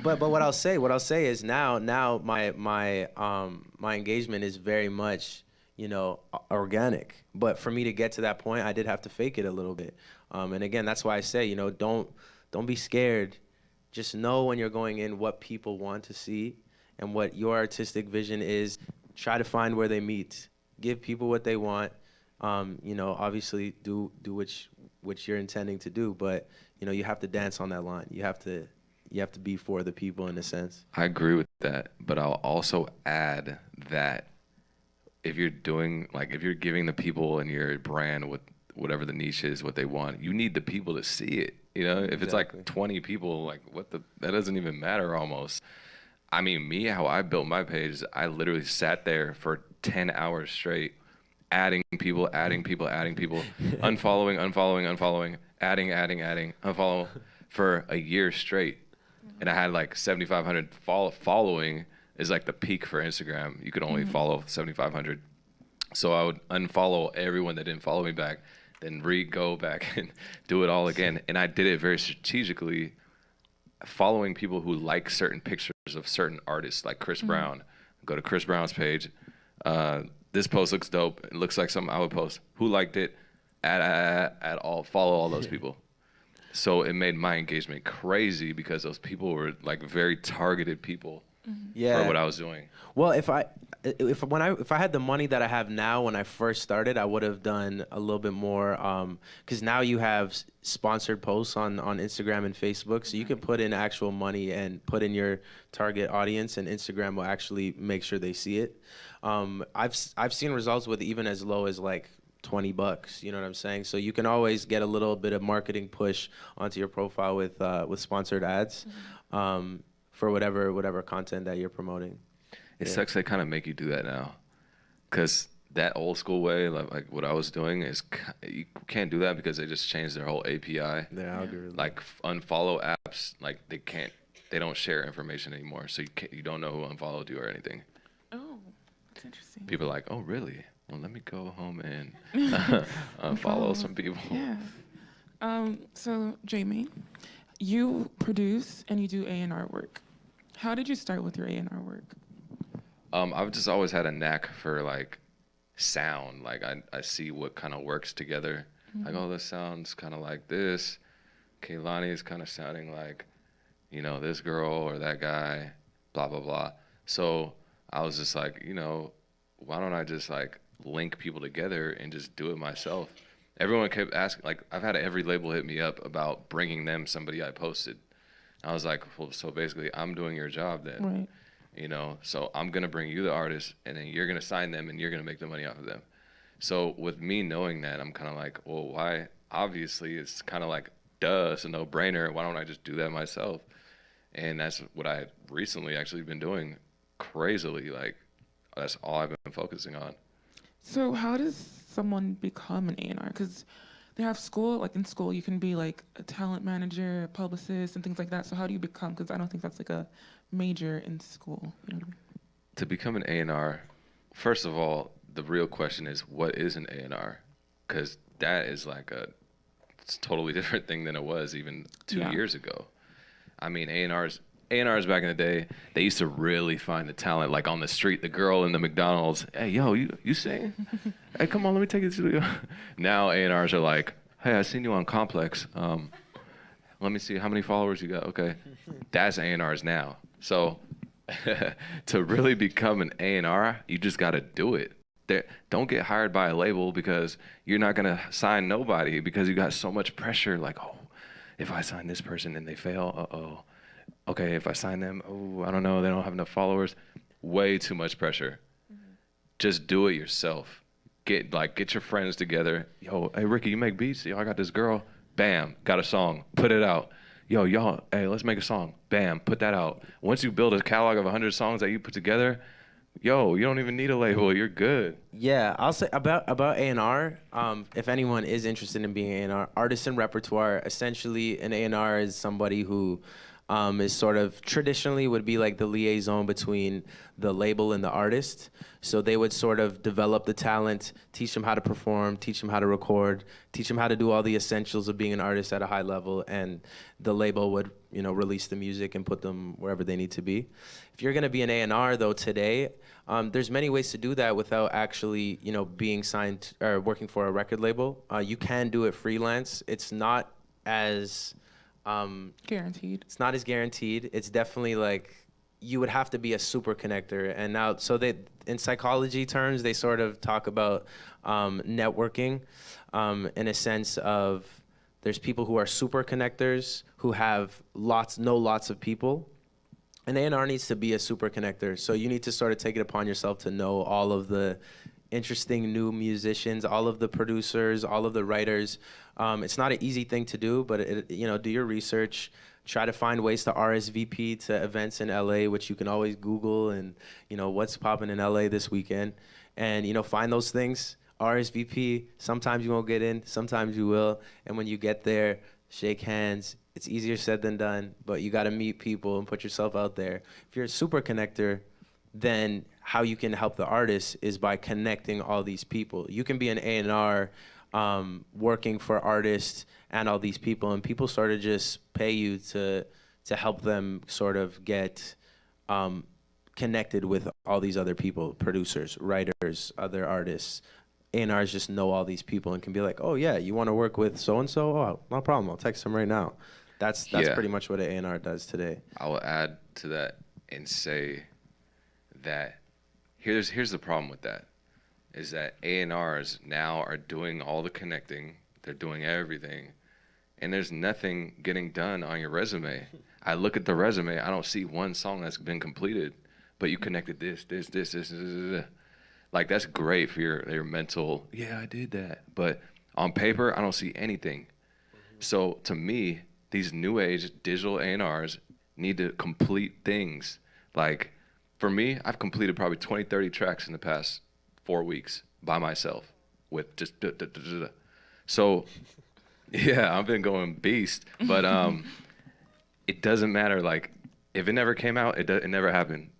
but what I'll say is now my engagement is very much organic. But for me to get to that point, I did have to fake it a little bit. And again, that's why I say, don't be scared. Just know when you're going in what people want to see and what your artistic vision is. Try to find where they meet. Give people what they want. Obviously do which you're intending to do, but you have to dance on that line. You have to be for the people in a sense. I agree with that, but I'll also add that if you're giving the people in your brand with whatever the niche is, what they want, you need the people to see it. If it's Exactly. like 20 people, like that doesn't even matter almost. I mean, how I built my page, I literally sat there for 10 hours straight, adding people, unfollowing, adding, unfollow for a year straight. And I had like 7,500 following is like the peak for Instagram. You could only follow 7,500. So I would unfollow everyone that didn't follow me back, then go back and do it all again. And I did it very strategically, following people who like certain pictures of certain artists, like Chris Brown. Go to Chris Brown's page. This post looks dope. It looks like something I would post. Who liked it? Add all. Follow all those people. So it made my engagement crazy because those people were like very targeted people for what I was doing. Well, if I had the money that I have now when I first started, I would have done a little bit more. Because now you have sponsored posts on Instagram and Facebook, so you can put in actual money and put in your target audience, and Instagram will actually make sure they see it. I've seen results with even as low as like $20. You know what I'm saying? So you can always get a little bit of marketing push onto your profile with sponsored ads. For whatever content that you're promoting. It sucks they kind of make you do that now, because that old school way, like what I was doing, is you can't do that because they just changed their whole API. Their algorithm. Like unfollow apps, like they don't share information anymore, so you don't know who unfollowed you or anything. Oh, that's interesting. People are like, oh really? Well, let me go home and unfollow some people. Yeah. So Jamie, you produce and you do A&R work. How did you start with your A&R work? I've just always had a knack for like sound. Like I see what kind of works together. Like, oh, this sounds kind of like this. Kehlani is kind of sounding like, this girl or that guy, blah, blah, blah. So I was just like, why don't I just like link people together and just do it myself? Everyone kept asking, like, I've had every label hit me up about bringing them somebody I posted. I was like, well, so basically I'm doing your job then. Right. So I'm going to bring you the artist, and then you're going to sign them, and you're going to make the money off of them. So with me knowing that, I'm kind of like, well, why? Obviously, it's kind of like, duh, it's a no-brainer. Why don't I just do that myself? And that's what I recently actually been doing crazily. Like, that's all I've been focusing on. So how does someone become an A&R? Because they have school, like in school, you can be like a talent manager, a publicist, and things like that. So how do you become? Because I don't think that's like a major in school. You know what I mean? To become an A&R, first of all, the real question is, what is an A&R? Because that is like it's totally different thing than it was even 2 Yeah. years ago. I mean, A&Rs back in the day, they used to really find the talent, like on the street, the girl in the McDonald's, hey, yo, you sing? Hey, come on, let me take you to the... Now A&Rs are like, hey, I seen you on Complex. Let me see how many followers you got. Okay, that's A&Rs now. So to really become an A&R, you just got to do it. Don't get hired by a label because you're not going to sign nobody because you got so much pressure. Like, oh, if I sign this person and they fail, uh-oh. Okay, if I sign them, oh, I don't know, they don't have enough followers. Way too much pressure. Just do it yourself. Get your friends together. Yo, hey, Ricky, you make beats? Yo, I got this girl. Bam, got a song. Put it out. Yo, y'all, hey, let's make a song. Bam, put that out. Once you build a catalog of 100 songs that you put together, yo, you don't even need a label. You're good. Yeah, I'll say about A&R. If anyone is interested in being A&R, artist and repertoire. Essentially, an A&R is somebody who is sort of traditionally would be like the liaison between the label and the artist. So they would sort of develop the talent, teach them how to perform, teach them how to record, teach them how to do all the essentials of being an artist at a high level, and the label would, release the music and put them wherever they need to be. If you're gonna be an A&R though today, there's many ways to do that without actually, being signed or working for a record label. You can do it freelance. It's not as Guaranteed. It's not as guaranteed. It's definitely like you would have to be a super connector. And now, so they, in psychology terms, they sort of talk about networking in a sense of there's people who are super connectors who have know lots of people. And A&R needs to be a super connector. So you need to sort of take it upon yourself to know all of the interesting new musicians, all of the producers, all of the writers. It's not an easy thing to do, but do your research. Try to find ways to RSVP to events in LA, which you can always Google and what's popping in LA this weekend, and find those things. RSVP. Sometimes you won't get in, sometimes you will, and when you get there, shake hands. It's easier said than done, but you got to meet people and put yourself out there. If you're a super connector, then how you can help the artist is by connecting all these people. You can be an A&R working for artists and all these people, and people sort of just pay you to help them sort of get connected with all these other people, producers, writers, other artists. A&Rs just know all these people and can be like, oh yeah, you want to work with so-and-so? Oh, no problem, I'll text them right now. That's pretty much what an A&R does today. I will add to that and say that here's the problem with that, is that A&Rs now are doing all the connecting, they're doing everything, and there's nothing getting done on your resume. I look at the resume, I don't see one song that's been completed, but you connected this. Like, that's great for your mental, yeah, I did that. But on paper, I don't see anything. So to me, these new age digital A&Rs need to complete things. Like, for me, I've completed probably 20, 30 tracks in the past 4 weeks by myself with just So, yeah, I've been going beast. But it doesn't matter. Like, if it never came out, it never happened.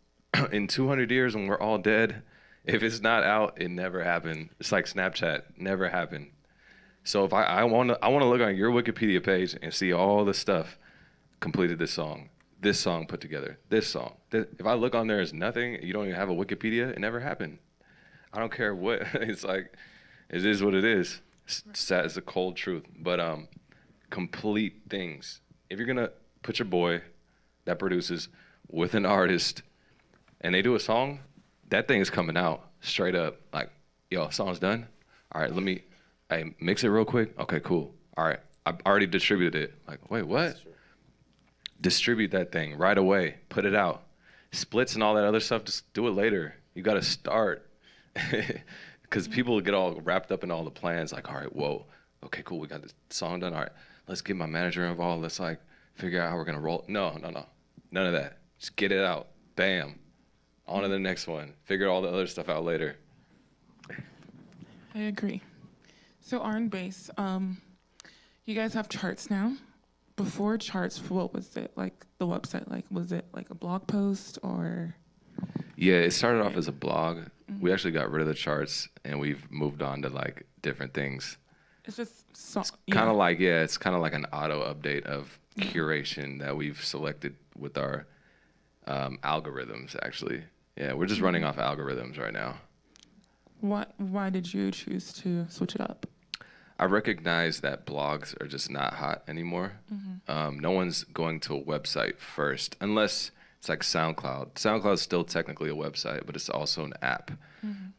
In 200 years, when we're all dead, if it's not out, it never happened. It's like Snapchat, never happened. So if I want to look on your Wikipedia page and see all the stuff, completed this song put together, this song. If I look on there as nothing, you don't even have a Wikipedia, it never happened. I don't care what. It's like, it is what it is. It's a cold truth. But complete things. If you're gonna put your boy that produces with an artist and they do a song, that thing is coming out straight up. Like, yo, song's done. All right, hey, mix it real quick. Okay, cool. All right, I've already distributed it. Like, wait, what? Distribute that thing right away. Put it out. Splits and all that other stuff, just do it later. You got to start. Because people get all wrapped up in all the plans. Like, all right, whoa. Okay, cool. We got this song done. All right, let's get my manager involved. Let's figure out how we're going to roll. No. None of that. Just get it out. Bam. On to the next one. Figure all the other stuff out later. I agree. So RnBass, you guys have charts now. Before charts, what was it like? The website, like, was it like a blog post or? Yeah, it started off as a blog. We actually got rid of the charts and we've moved on to different things. It's just kind of like, it's kind of like an auto update of curation that we've selected with our algorithms, actually. Yeah, we're just running off algorithms right now. Why did you choose to switch it up? I recognize that blogs are just not hot anymore. No one's going to a website first, unless it's like SoundCloud. SoundCloud's still technically a website, but it's also an app.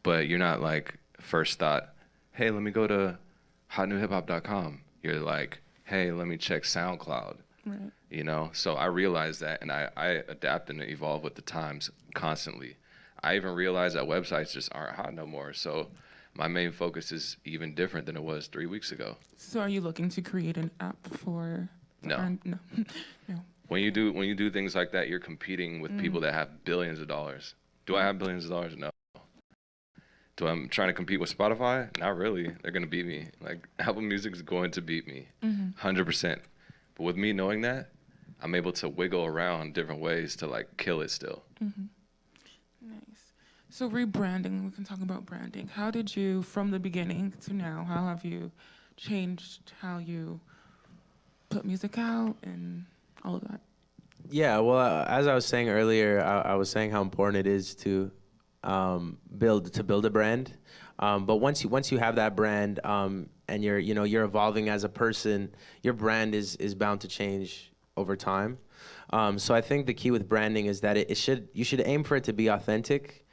But you're not like first thought, hey, let me go to hotnewhiphop.com. You're like, hey, let me check SoundCloud. Right. You know, so I realized that, and I adapt and evolve with the times constantly. I even realized that websites just aren't hot no more. So my main focus is even different than it was 3 weeks ago. So are you looking to create an app for? No. No. No. When you do things like that, you're competing with people that have billions of dollars. Do I have billions of dollars? No. Do I'm trying to compete with Spotify? Not really. They're gonna beat me. Like, Apple Music is going to beat me, 100%. But with me knowing that, I'm able to wiggle around different ways to like kill it still. Nice. So rebranding, we can talk about branding. How did you, from the beginning to now, how have you changed how you put music out and all of that? Yeah, well, as I was saying earlier, I was saying how important it is to build a brand. But once you have that brand, and you're evolving as a person, your brand is bound to change over time. So I think the key with branding is that you should aim for it to be authentic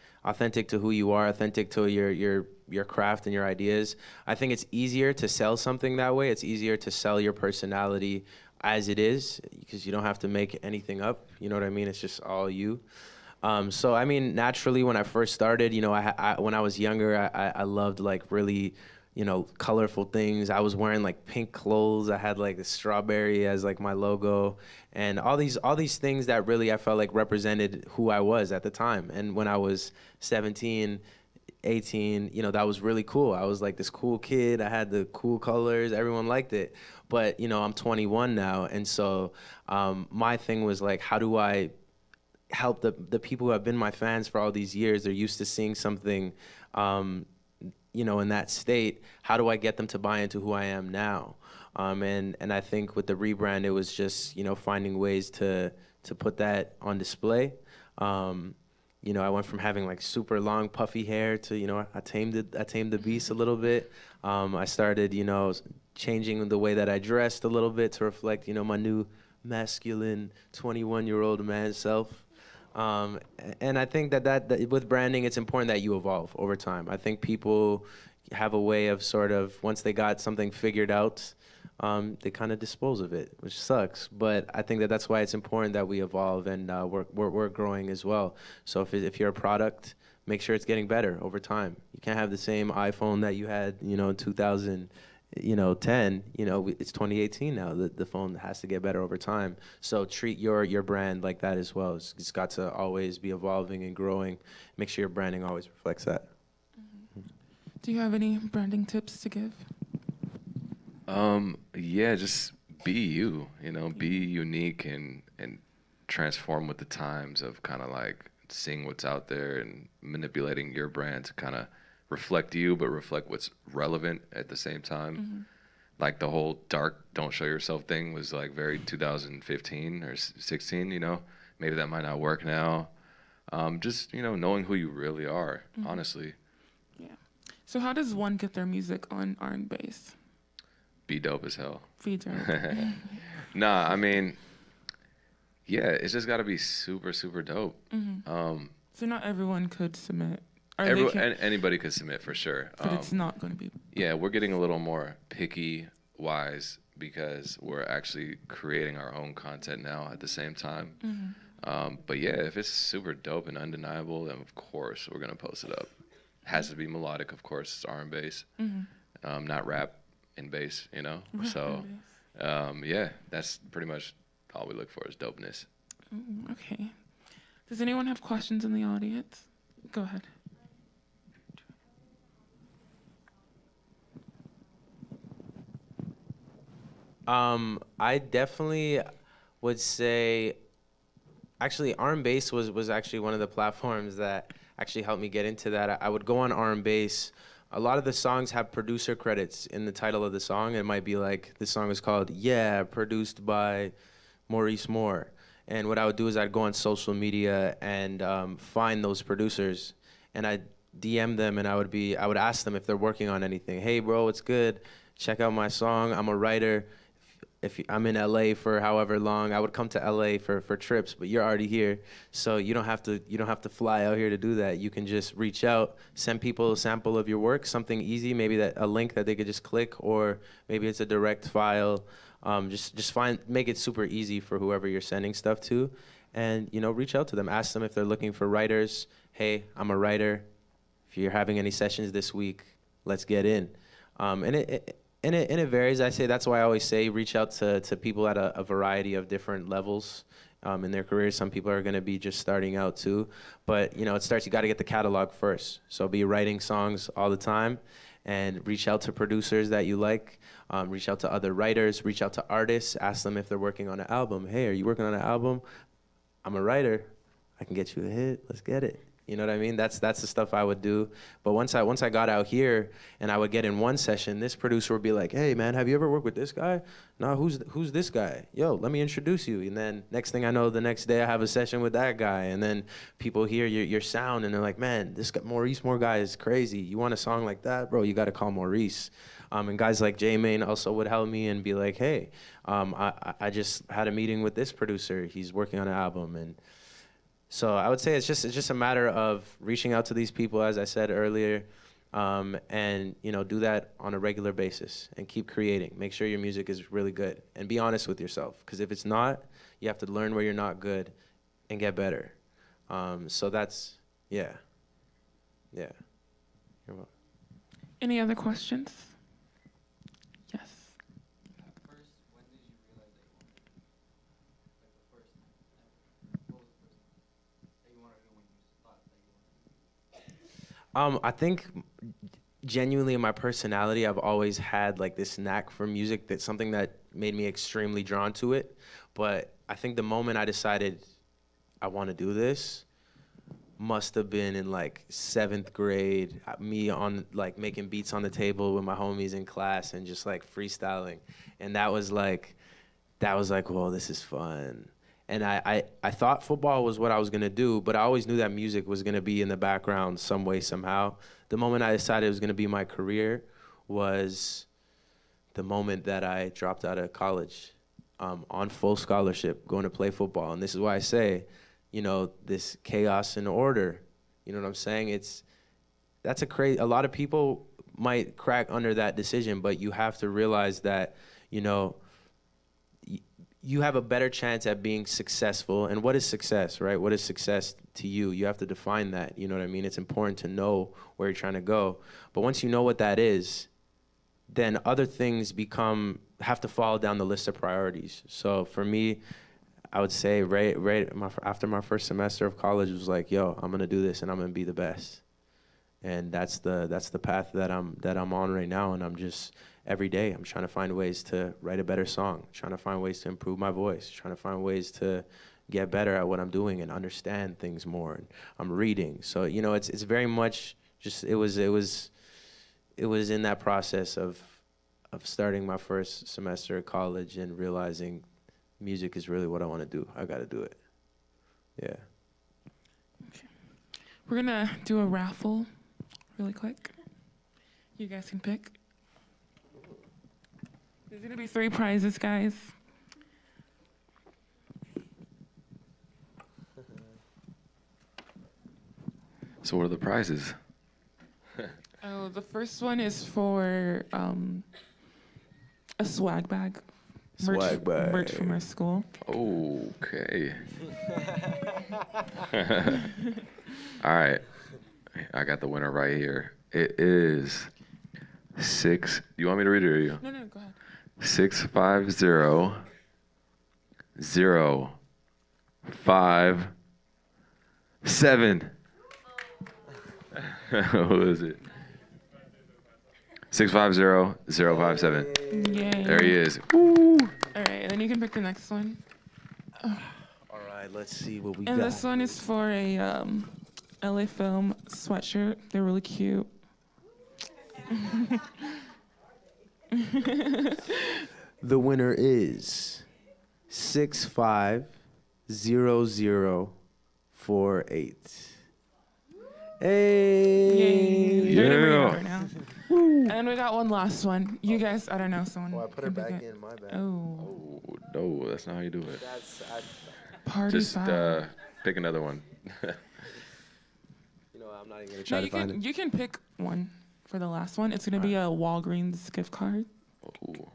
to who you are, authentic to your craft and your ideas. I think it's easier to sell something that way. It's easier to sell your personality as it is, because you don't have to make anything up. You know what I mean? It's just all you. So I mean, naturally, when I first started, when I was younger, I loved like really, colorful things. I was wearing like pink clothes. I had like the strawberry as like my logo, and all these things that really I felt like represented who I was at the time. And when I was 17, 18, that was really cool. I was like this cool kid. I had the cool colors. Everyone liked it. But I'm 21 now, and so my thing was like, how do I help the people who have been my fans for all these years? They're used to seeing something, in that state. How do I get them to buy into who I am now? And I think with the rebrand, it was just finding ways to put that on display. I went from having like super long puffy hair to I tamed the beast a little bit. I started changing the way that I dressed a little bit to reflect my new masculine 21-year-old man self. And I think that with branding, it's important that you evolve over time. I think people have a way of sort of, once they got something figured out, they kind of dispose of it, which sucks. But I think that's why it's important that we evolve, and we're growing as well. So if you're a product, make sure it's getting better over time. You can't have the same iPhone that you had, in 2010, it's 2018 now. The phone has to get better over time. So treat your brand like that as well. It's got to always be evolving and growing. Make sure your branding always reflects that. Do you have any branding tips to give? Yeah, just be you, be unique and transform with the times of kind of like seeing what's out there and manipulating your brand to kind of reflect you, but reflect what's relevant at the same time. Like the whole dark, don't show yourself thing was like very 2015 or 16, maybe that might not work now. Just, knowing who you really are, honestly. Yeah. So how does one get their music on RnBass? Be dope as hell. Be dope. Nah, I mean, yeah, it's just got to be super, super dope. So not everyone could submit. Anybody could submit for sure. But it's not going to be. Yeah, we're getting a little more picky-wise because we're actually creating our own content now at the same time. But yeah, if it's super dope and undeniable, then of course we're going to post it up. Has to be melodic, of course. It's R&Bass, not rap and bass, So, yeah, that's pretty much all we look for is dopeness. Okay. Does anyone have questions in the audience? Go ahead. I definitely would say, actually, RnBass was actually one of the platforms that actually helped me get into that. I would go on RnBass. A lot of the songs have producer credits in the title of the song. It might be like, this song is called, produced by Maurice Moore. And what I would do is I'd go on social media and find those producers, and I'd DM them, and I would ask them if they're working on anything. Hey, bro, it's good. Check out my song. I'm a writer. If I'm in LA for however long, I would come to LA for trips, but you're already here, so you don't have to fly out here to do that. You can just reach out, send people a sample of your work, something easy, maybe a link that they could just click, or maybe it's a direct file. Make it super easy for whoever you're sending stuff to, and reach out to them, ask them if they're looking for writers. Hey, I'm a writer. If you're having any sessions this week, let's get in. And it varies. I say that's why I always say reach out to people at a variety of different levels in their careers. Some people are going to be just starting out too, but you got to get the catalog first. So be writing songs all the time, and reach out to producers that you like. Reach out to other writers. Reach out to artists. Ask them if they're working on an album. Hey, are you working on an album? I'm a writer. I can get you a hit. Let's get it. You know what I mean? That's the stuff I would do. But once I got out here and I would get in one session, this producer would be like, "Hey man, have you ever worked with this guy? No, who's this guy? Yo, let me introduce you." And then next thing I know, the next day I have a session with that guy, and then people hear your sound and they're like, "Man, this guy, Maurice Moore guy is crazy. You want a song like that, bro? You got to call Maurice." And guys like J-Main also would help me and be like, "Hey, I just had a meeting with this producer. He's working on an album." And so I would say it's just a matter of reaching out to these people, as I said earlier, and do that on a regular basis and keep creating. Make sure your music is really good and be honest with yourself, because if it's not, you have to learn where you're not good and get better. So that's yeah. You're welcome. Any other questions? Yes. First, when did you realize that you wanted to do music? Like the first time ever. What was the first thing that you wanted to do when you thought that you wanted to do music? I think genuinely in my personality, I've always had like this knack for music. That's something that made me extremely drawn to it. But I think the moment I decided I want to do this must have been in like 7th grade, me on like making beats on the table with my homies in class and just like freestyling. And that was like, whoa, this is fun. And I thought football was what I was gonna do, but I always knew that music was gonna be in the background some way, somehow. The moment I decided it was gonna be my career was the moment that I dropped out of college on full scholarship, going to play football. And this is why I say, this chaos and order, you know what I'm saying? That's a lot of people might crack under that decision, but you have to realize that, you have a better chance at being successful. And what is success, right? What is success to you? You have to define that, you know what I mean? It's important to know where you're trying to go. But once you know what that is, then other things have to fall down the list of priorities. So for me, I would say after my first semester of college, it was like, yo, I'm gonna do this and I'm gonna be the best. And that's the path that I'm on right now. And I'm just, every day, I'm trying to find ways to write a better song, trying to find ways to improve my voice, trying to find ways to get better at what I'm doing and understand things more. And I'm reading. So, it's very much just, it was in that process of starting my first semester of college and realizing music is really what I want to do. I got to do it. Yeah. Okay. We're gonna do a raffle really quick. You guys can pick. There's gonna be 3 prizes, guys. So what are the prizes? Oh, the first one is for a swag bag. Swag bag. Merch from our school. Okay. All right. I got the winner right here. It is 6. You want me to read it or you? No, go ahead. 650 057. What is it? 650 057. Yay. There he is. Woo. All right, and then you can pick the next one. All right, let's see what we And got. this one is for a LA Film sweatshirt. They're really cute. The winner is 650048. Yay. Hey. They're gonna bring it Yeah. out right now. And we got one last one. You guys, I don't know, someone. Oh, I put her can pick back it. in. My bad. Oh, Oh, no, that's not how you do it. party Just foul. pick another one. You know, I'm not even gonna No, try to find it. you can pick one for the last one. It's gonna be a Walgreens gift card. Oh,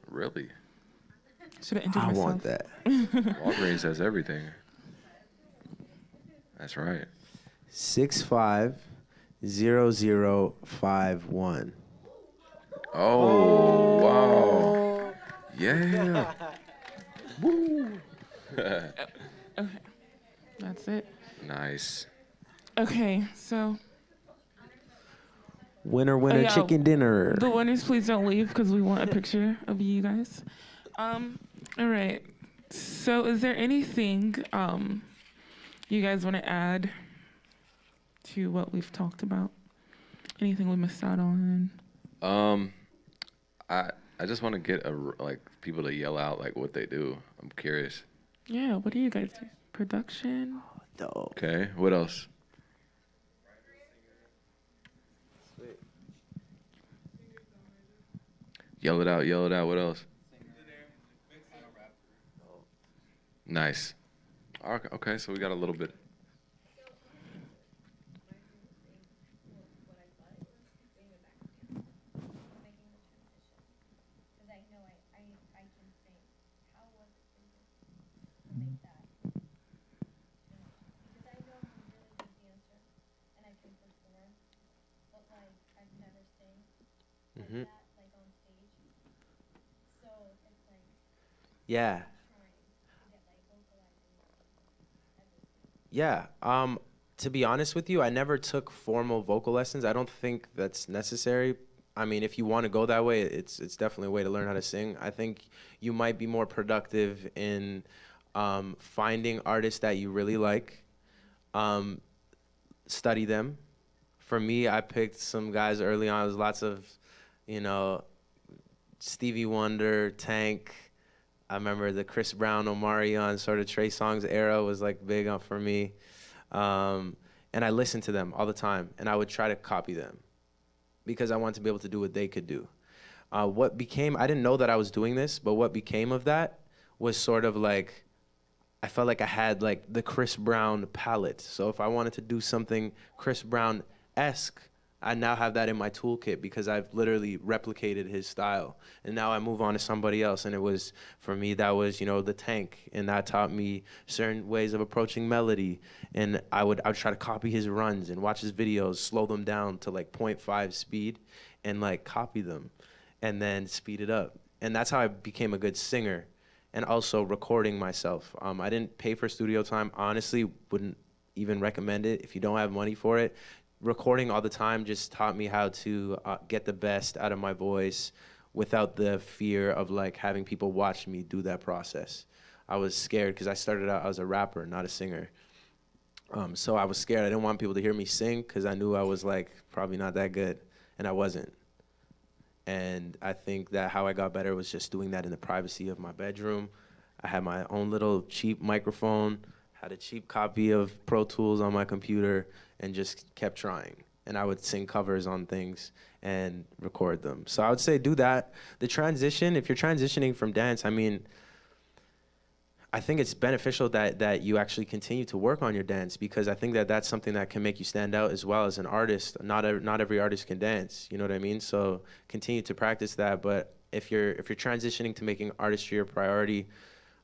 really? Should have entered I myself. want that. Walgreens has everything. That's right. 650051. Oh, wow. Yeah. Woo. Okay, that's it. Nice. Okay, so Winner, winner, yeah, chicken dinner. the winners, please don't leave because we want a picture of you guys. All right. So, is there anything you guys want to add to what we've talked about? Anything we missed out on? I just want to get people to yell out like what they do. I'm curious. Yeah, what do you guys do? Production? Dope. Okay. What else? Yell it out. Yell it out. What else? Nice. Okay, so we got a little bit. Mhm. Yeah. Yeah. To be honest with you, I never took formal vocal lessons. I don't think that's necessary. I mean, if you want to go that way, it's definitely a way to learn how to sing. I think you might be more productive in finding artists that you really like, study them. For me, I picked some guys early on. There's lots of, you know, Stevie Wonder, Tank. I remember the Chris Brown, Omarion, sort of Trey Songz era was like big up for me. And I listened to them all the time, and I would try to copy them because I wanted to be able to do what they could do. I didn't know that I was doing this, but what became of that was sort of like, I felt like I had like the Chris Brown palette. So if I wanted to do something Chris Brown-esque, I now have that in my toolkit because I've literally replicated his style. And now I move on to somebody else. And it was, for me, that was, the Tank. And that taught me certain ways of approaching melody. And I would try to copy his runs and watch his videos, slow them down to like 0.5 speed and like copy them and then speed it up. And that's how I became a good singer. And also recording myself. I didn't pay for studio time. Honestly, wouldn't even recommend it if you don't have money for it. Recording all the time just taught me how to get the best out of my voice without the fear of like having people watch me do that process. I was scared because I started out as a rapper, not a singer. So I was scared. I didn't want people to hear me sing because I knew I was like probably not that good, and I wasn't. And I think that how I got better was just doing that in the privacy of my bedroom. I had my own little cheap microphone, had a cheap copy of Pro Tools on my computer, and just kept trying. And I would sing covers on things and record them. So I would say do that. The transition, if you're transitioning from dance, I mean, I think it's beneficial that you actually continue to work on your dance because I think that that's something that can make you stand out as well as an artist. Not every artist can dance, you know what I mean? So continue to practice that. But if you're transitioning to making artistry your priority,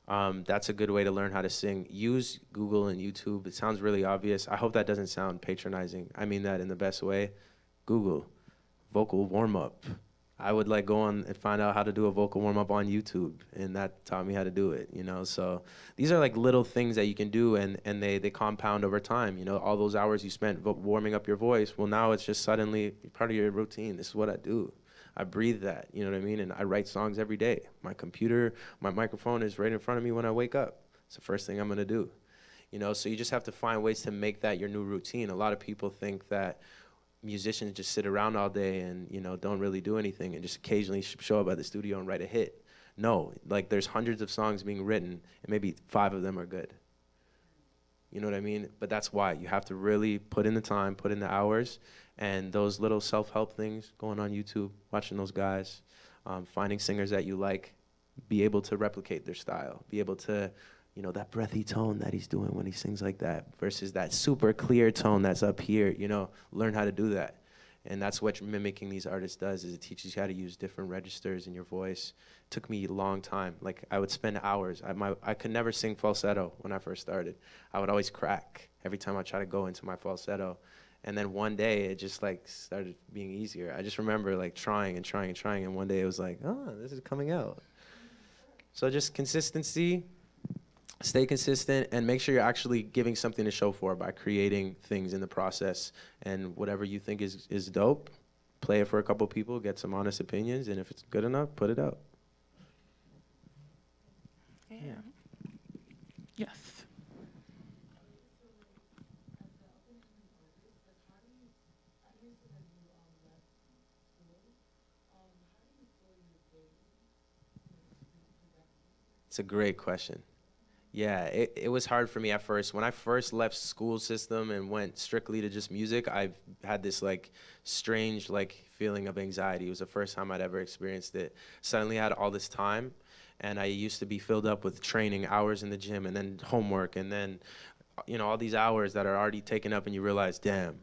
that's a good way to learn how to sing. Use Google and YouTube. It sounds really obvious. I hope that doesn't sound patronizing. I mean that in the best way. Google, vocal warm-up. I would like go on and find out how to do a vocal warm-up on YouTube, and that taught me how to do it, So these are like little things that you can do, and they compound over time, All those hours you spent warming up your voice, well, now it's just suddenly part of your routine. This is what I do. I breathe that, you know what I mean? And I write songs every day. My computer, my microphone is right in front of me when I wake up. It's the first thing I'm gonna do. So you just have to find ways to make that your new routine. A lot of people think that musicians just sit around all day and, don't really do anything and just occasionally show up at the studio and write a hit. No, like there's hundreds of songs being written, and maybe 5 of them are good. You know what I mean? But that's why you have to really put in the time, put in the hours, and those little self-help things, going on YouTube, watching those guys, finding singers that you like, be able to replicate their style, be able to, you know, that breathy tone that he's doing when he sings like that versus that super clear tone that's up here, you know, learn how to do that. And that's what mimicking these artists does, is it teaches you how to use different registers in your voice. It took me a long time. Like, I would spend hours. I could never sing falsetto when I first started. I would always crack every time I try to go into my falsetto. And then one day, it just, like, started being easier. I just remember, like, trying, and one day it was like, oh, this is coming out. So just consistency. Stay consistent and make sure you're actually giving something to show for by creating things in the process. And whatever you think is dope, play it for a couple people, get some honest opinions, and if it's good enough, put it out. Yeah. Yes. It's a great question. Yeah, it was hard for me at first. When I first left school system and went strictly to just music, I had this like strange like feeling of anxiety. It was the first time I'd ever experienced it. Suddenly I had all this time, and I used to be filled up with training, hours in the gym, and then homework, and then, you know, all these hours that are already taken up, and you realize, damn,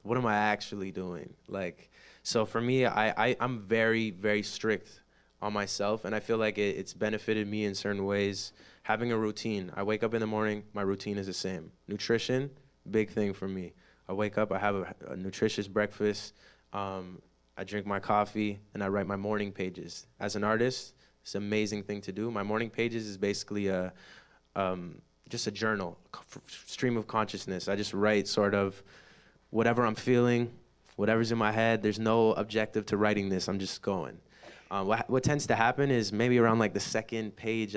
what am I actually doing? Like, so for me, I'm very, very strict on myself, and I feel like it's benefited me in certain ways. Having a routine. I wake up in the morning, my routine is the same. Nutrition, big thing for me. I wake up, I have a nutritious breakfast, I drink my coffee, and I write my morning pages. As an artist, it's an amazing thing to do. My morning pages is basically just a journal, stream of consciousness. I just write sort of whatever I'm feeling, whatever's in my head. There's no objective to writing this, I'm just going. What tends to happen is maybe around like the second page,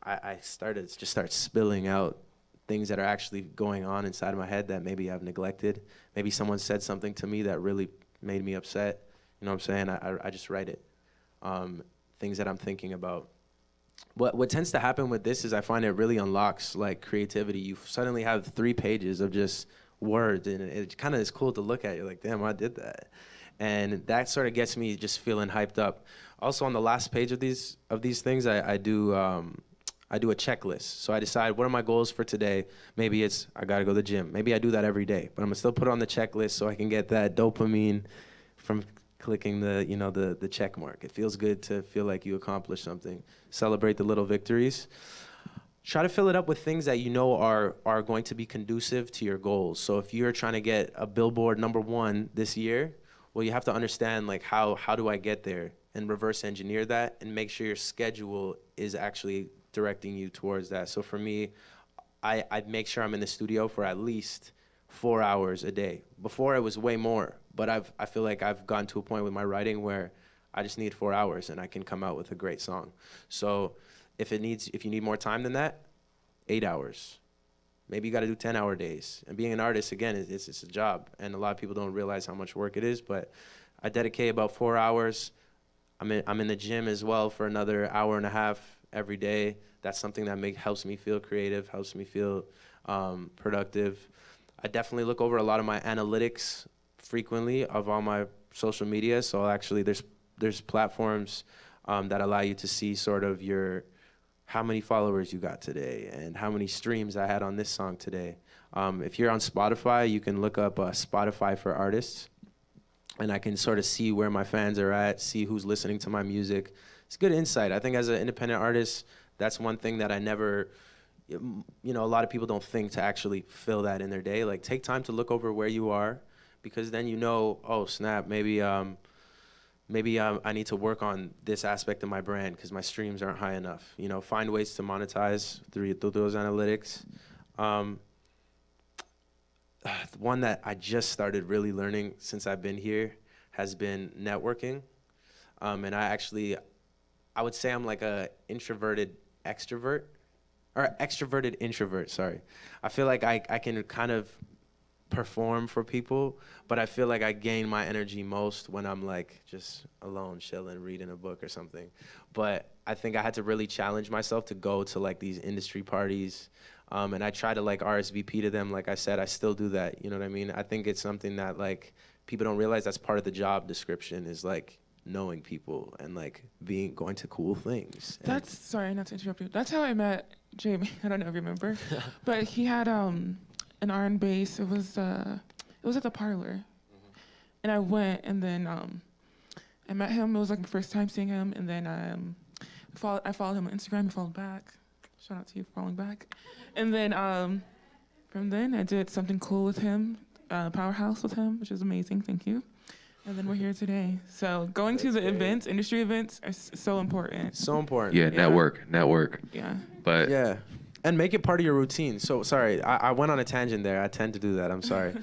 I start spilling out things that are actually going on inside of my head that maybe I've neglected. Maybe someone said something to me that really made me upset. You know what I'm saying? I just write it. Things that I'm thinking about. What tends to happen with this is I find it really unlocks like creativity. You suddenly have 3 pages of just words, and it kind of is cool to look at. You're like, damn, I did that. And that sort of gets me just feeling hyped up. Also, on the last page of these things, I do a checklist. So I decide, what are my goals for today? Maybe it's I gotta go to the gym. Maybe I do that every day, but I'm gonna still put it on the checklist so I can get that dopamine from clicking the check mark. It feels good to feel like you accomplished something. Celebrate the little victories. Try to fill it up with things that you know are going to be conducive to your goals. So if you're trying to get a Billboard #1 this year, well, you have to understand like how do I get there, and reverse engineer that and make sure your schedule is actually directing you towards that. So for me, I'd make sure I'm in the studio for at least 4 hours a day. Before it was way more, but I feel like I've gotten to a point with my writing where I just need 4 hours and I can come out with a great song. So if you need more time than that, 8 hours. Maybe you got to do 10-hour days. And being an artist, again, it's a job, and a lot of people don't realize how much work it is. But I dedicate about 4 hours. I'm in the gym as well for another hour and a half every day. That's something that helps me feel creative, helps me feel productive. I definitely look over a lot of my analytics frequently of all my social media. So actually, there's platforms that allow you to see sort of how many followers you got today and how many streams I had on this song today. If you're on Spotify, you can look up Spotify for artists, and I can sort of see where my fans are at, see who's listening to my music. It's good insight. I think as an independent artist, that's one thing that I never, a lot of people don't think to actually fill that in their day. Like, take time to look over where you are, because then oh, snap, maybe I need to work on this aspect of my brand because my streams aren't high enough. Find ways to monetize through those analytics. One that I just started really learning since I've been here has been networking. And I would say I'm like a introverted extrovert, or extroverted introvert, sorry. I feel like I can kind of perform for people, but I feel like I gain my energy most when I'm like just alone, chilling, reading a book or something. But I think I had to really challenge myself to go to like these industry parties. And I try to like RSVP to them. Like I said, I still do that. You know what I mean? I think it's something that like people don't realize that's part of the job description is like knowing people and like going to cool things. That's sorry, not to interrupt you. That's how I met Jamie. I don't know if you remember, but he had an RnBass. It was at the parlor, and I went, and then I met him. It was like my first time seeing him, and then I followed him on Instagram. He followed back. Shout out to you for following back. And then from then I did something cool with him, Powerhouse with him, which is amazing. Thank you. And then we're here today. So going to the events, industry events, are so important. So important. Yeah, network. Yeah. But Yeah. And make it part of your routine. So sorry, I went on a tangent there. I tend to do that. I'm sorry.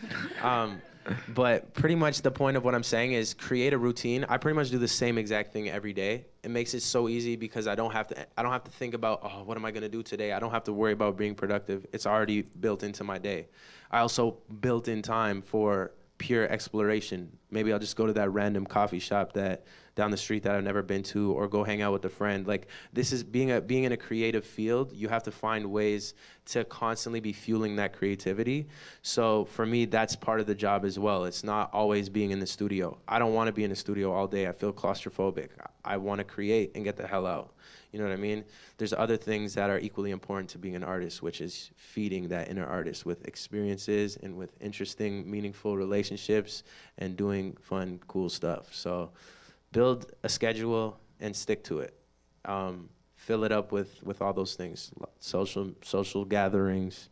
But pretty much the point of what I'm saying is create a routine. I pretty much do the same exact thing every day. It makes it so easy because I don't have to think about, oh, what am I gonna do today? I don't have to worry about being productive. It's already built into my day. I also built in time for pure exploration. Maybe I'll just go to that random coffee shop that down the street that I've never been to, or go hang out with a friend. Like, this is being in a creative field. You have to find ways to constantly be fueling that creativity. So for me, that's part of the job as well. It's not always being in the studio. I don't want to be in the studio all day. I feel claustrophobic. I want to create and get the hell out. You know what I mean? There's other things that are equally important to being an artist, which is feeding that inner artist with experiences and with interesting, meaningful relationships and doing fun, cool stuff. So build a schedule and stick to it. Fill it up with all those things: social gatherings,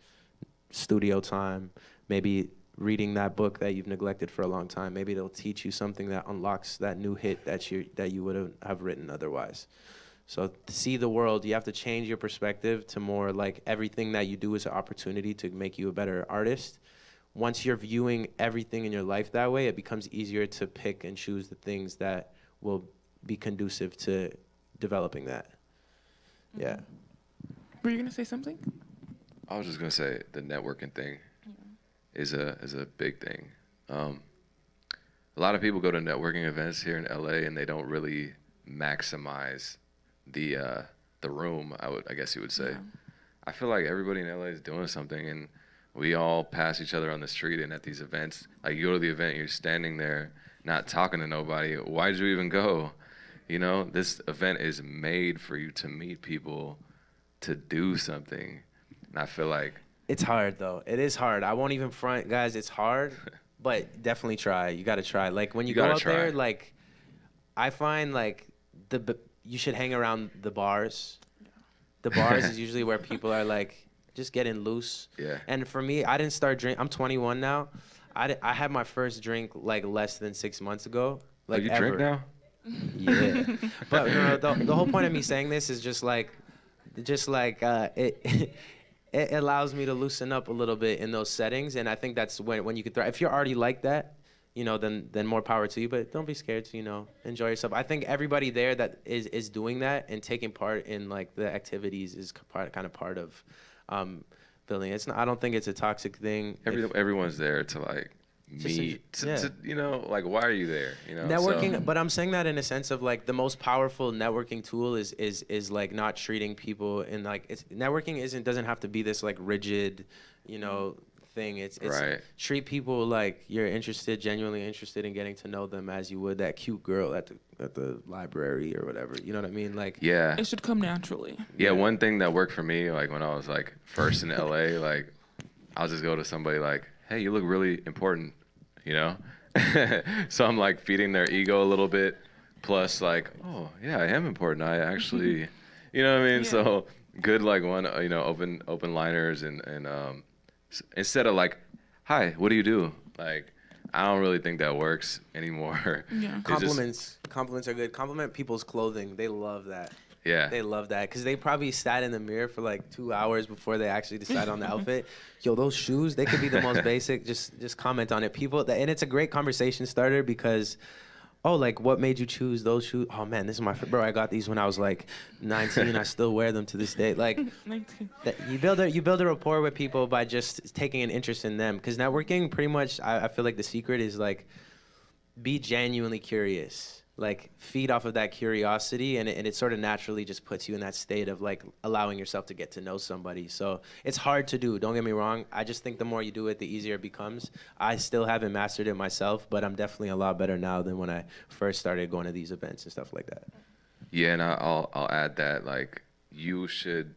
studio time, maybe reading that book that you've neglected for a long time. Maybe it'll teach you something that unlocks that new hit that you would have written otherwise. So to see the world, you have to change your perspective to more like everything that you do is an opportunity to make you a better artist. Once you're viewing everything in your life that way, it becomes easier to pick and choose the things that will be conducive to developing that. Yeah. Were you gonna say something? I was just gonna say the networking thing is a big thing. A lot of people go to networking events here in LA and they don't really maximize the room. I guess you would say. Yeah. I feel like everybody in LA is doing something, and we all pass each other on the street. And at these events, like you go to the event, you're standing there, not talking to nobody. Why did you even go? You know, this event is made for you to meet people, to do something. And I feel like It's hard though. It is hard. I won't even front, guys. It's hard, but definitely try. You got to try. Like when you go out there, like I find like you should hang around the bars. The bars is usually where people are like just getting loose. Yeah. And for me, I didn't start drinking. I'm 21 now. I had my first drink like less than 6 months ago. Like you ever. drink now? Yeah. But no, the whole point of me saying this is just like it it allows me to loosen up a little bit in those settings, and I think that's when you could thrive. If you're already like that, you know, then more power to you. But don't be scared to, you know, enjoy yourself. I think everybody there that is doing that and taking part in like the activities is kind of part of building. It's not. I don't think it's a toxic thing. Everyone's there to like meet. To, you know, like why are you there? You know, networking. So. But I'm saying that in a sense of like the most powerful networking tool is like not treating people in like networking doesn't have to be this like rigid, you know, thing. It's right. Treat people like you're genuinely interested in getting to know them as you would that cute girl at the library or whatever. You know what I mean? Like yeah, it should come naturally. Yeah, one thing that worked for me, like when I was like first in LA, like I'll just go to somebody like, hey, you look really important, you know? So I'm like feeding their ego a little bit, plus like, oh yeah, I am important. I actually, you know what I mean? Yeah. So good like open liners and instead of like, hi, what do you do? Like, I don't really think that works anymore. Yeah. Compliments are good. Compliment people's clothing. They love that. Yeah. They love that because they probably sat in the mirror for like 2 hours before they actually decide on the outfit. Yo, those shoes, they could be the most basic. Just comment on it. And it's a great conversation starter because oh, like what made you choose those shoes? Oh man, this is my bro. I got these when I was like 19. I still wear them to this day. Like 19. that you build a rapport with people by just taking an interest in them. Because networking, pretty much, I feel like the secret is like be genuinely curious. Like feed off of that curiosity, and it sort of naturally just puts you in that state of like allowing yourself to get to know somebody. So it's hard to do. Don't get me wrong. I just think the more you do it, the easier it becomes. I still haven't mastered it myself, but I'm definitely a lot better now than when I first started going to these events and stuff like that. Yeah, and I'll add that like you should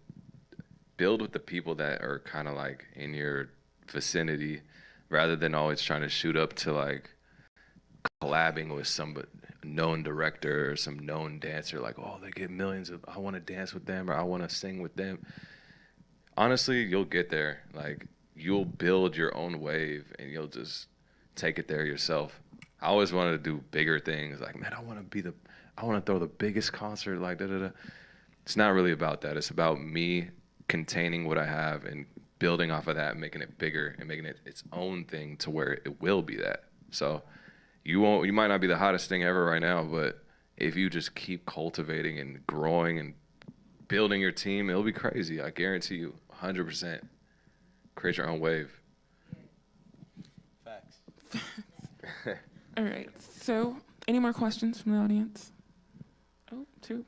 build with the people that are kind of like in your vicinity, rather than always trying to shoot up to like collabing with some known director or some known dancer. Like, oh, they get millions of, I want to dance with them or I want to sing with them. Honestly, you'll get there. Like, you'll build your own wave and you'll just take it there yourself. I always wanted to do bigger things. Like, man, I want to throw the biggest concert. Like, da da da. It's not really about that. It's about me containing what I have and building off of that, and making it bigger and making it its own thing to where it will be that. So you might not be the hottest thing ever right now, but if you just keep cultivating and growing and building your team, it'll be crazy. I guarantee you, 100%. Create your own wave. Facts. All right. So, any more questions from the audience? Oh, two.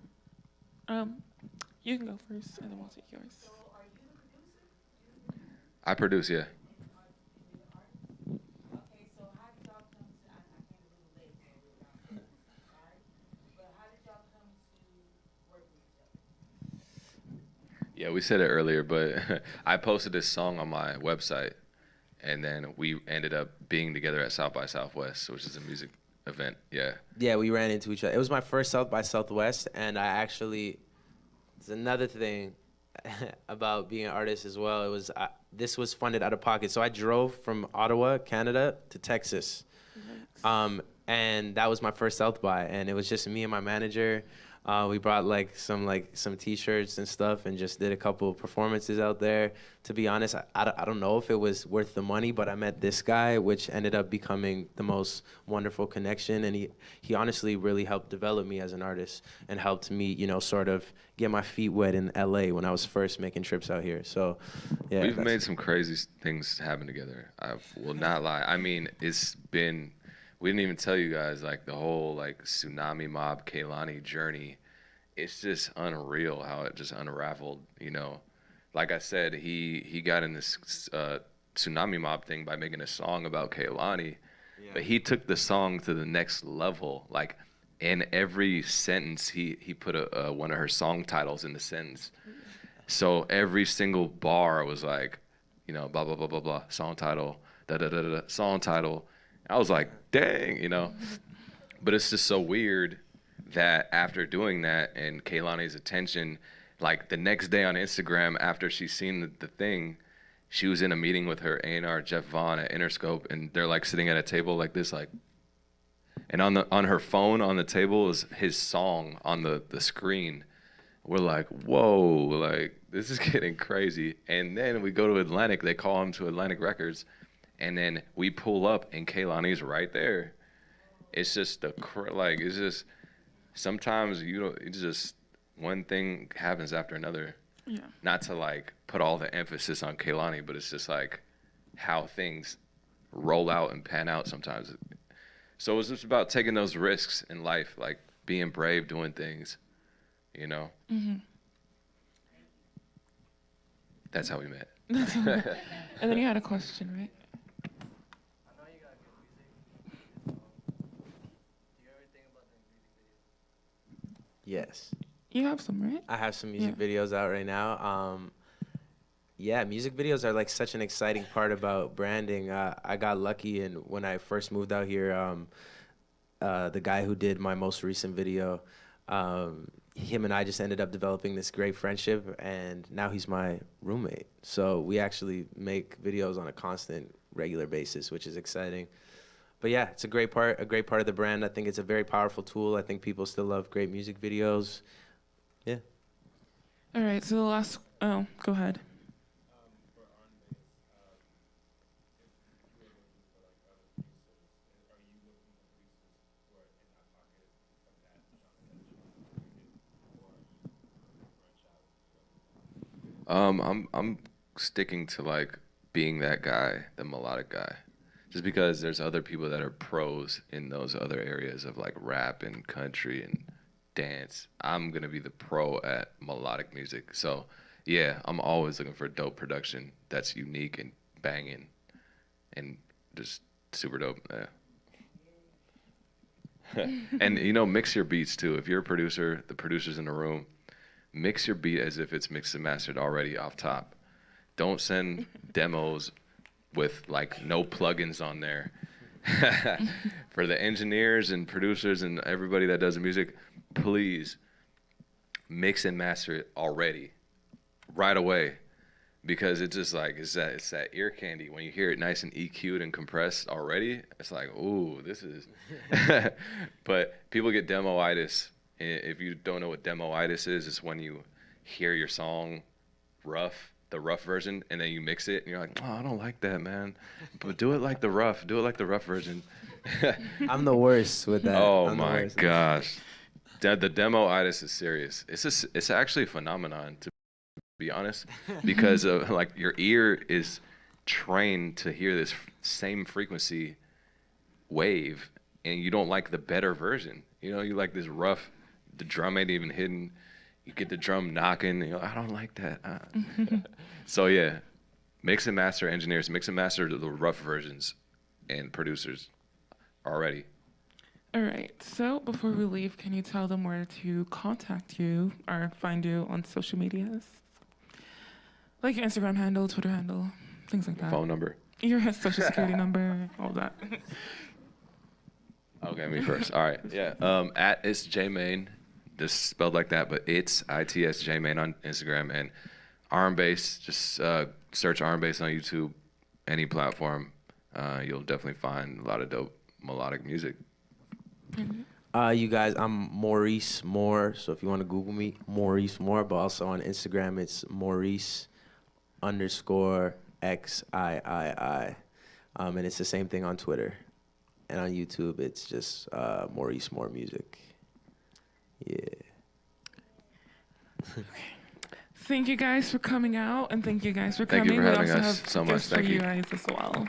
You can go first, and then we'll take yours. I produce, yeah. Yeah, we said it earlier, but I posted this song on my website, and then we ended up being together at South by Southwest, which is a music event. Yeah. Yeah, we ran into each other. It was my first South by Southwest, and it's another thing about being an artist as well. It was this was funded out of pocket. So I drove from Ottawa, Canada, to Texas, and that was my first South by, and it was just me and my manager. We brought some T-shirts and stuff, and just did a couple of performances out there. To be honest, I don't know if it was worth the money, but I met this guy, which ended up becoming the most wonderful connection. And he honestly really helped develop me as an artist and helped me, sort of get my feet wet in LA when I was first making trips out here. So, yeah. We've made some crazy things happen together. I will not lie. I mean, we didn't even tell you guys, like, the whole, like, Tsunami Mob Kehlani journey. It's just unreal how it just unraveled, Like I said, he got in this Tsunami Mob thing by making a song about Kehlani. Yeah. But he took the song to the next level. Like, in every sentence, he put one of her song titles in the sentence. So every single bar was like, blah, blah, blah, blah, blah, song title, da-da-da-da, song title. I was like, dang, But it's just so weird that after doing that and Kehlani's attention, like the next day on Instagram after she's seen the thing, she was in a meeting with her A&R Jeff Vaughn at Interscope, and they're like sitting at a table like this, like, and on her phone on the table is his song on the screen. We're like, whoa, like this is getting crazy. And then we go to Atlantic, they call him to Atlantic Records. And then we pull up, and Kehlani's right there. It's just it's just sometimes it's just one thing happens after another. Yeah. Not to like put all the emphasis on Kehlani, but it's just like how things roll out and pan out sometimes. So it's just about taking those risks in life, like being brave, doing things, Mm-hmm. That's how we met. And then you had a question, right? Yes. You have some, right? I have some music videos out right now. Music videos are like such an exciting part about branding. I got lucky, and when I first moved out here, the guy who did my most recent video, him and I just ended up developing this great friendship, and now he's my roommate. So we actually make videos on a constant, regular basis, which is exciting. But yeah, it's a great part of the brand. I think it's a very powerful tool. I think people still love great music videos. Yeah. All right, so the last, go ahead. For RnBass, if you were looking for like other producers, are you looking for producers who are in a I'm sticking to like being that guy, the melodic guy, just because there's other people that are pros in those other areas of like rap and country and dance. I'm gonna be the pro at melodic music. So yeah, I'm always looking for dope production that's unique and banging and just super dope. Yeah. And you know, mix your beats too. If you're a producer, the producers in the room, mix your beat as if it's mixed and mastered already off top. Don't send demos with like no plugins on there. For the engineers and producers and everybody that does the music, please mix and master it already, right away, because it's just like it's that ear candy when you hear it nice and EQ'd and compressed already. It's like, ooh, this is. But people get demo-itis. If you don't know what demo-itis is, it's when you hear your song rough, the rough version, and then you mix it, and you're like, oh, I don't like that, man. But do it like the rough version. I'm the worst with that. Oh I'm the my worst. gosh. The demo-itis is serious. It's actually a phenomenon, to be honest, because of, like, your ear is trained to hear this same frequency wave, and you don't like the better version. You know, you like this rough, the drum ain't even hidden. You get the drum knocking, and you're like, I don't like that. So yeah, mix and master engineers, mix and master the rough versions, and producers already. All right. So before we leave, can you tell them where to contact you or find you on social medias? Like your Instagram handle, Twitter handle, things like that. Phone number. Your social security number, all that. Okay, me first. All right. Yeah. At it's JMain, just spelled like that, but it's ITS JMain on Instagram, and RnBass. Just search RnBass on YouTube, any platform. You'll definitely find a lot of dope melodic music. You guys, I'm Maurice Moore. So if you want to Google me, Maurice Moore. But also on Instagram, it's Maurice_XIII. And it's the same thing on Twitter. And on YouTube, it's just Maurice Moore Music. Yeah. Thank you guys for coming out, and thank you guys for Thank coming. you for We having also us have so much. gifts for Thank you you. guys as well.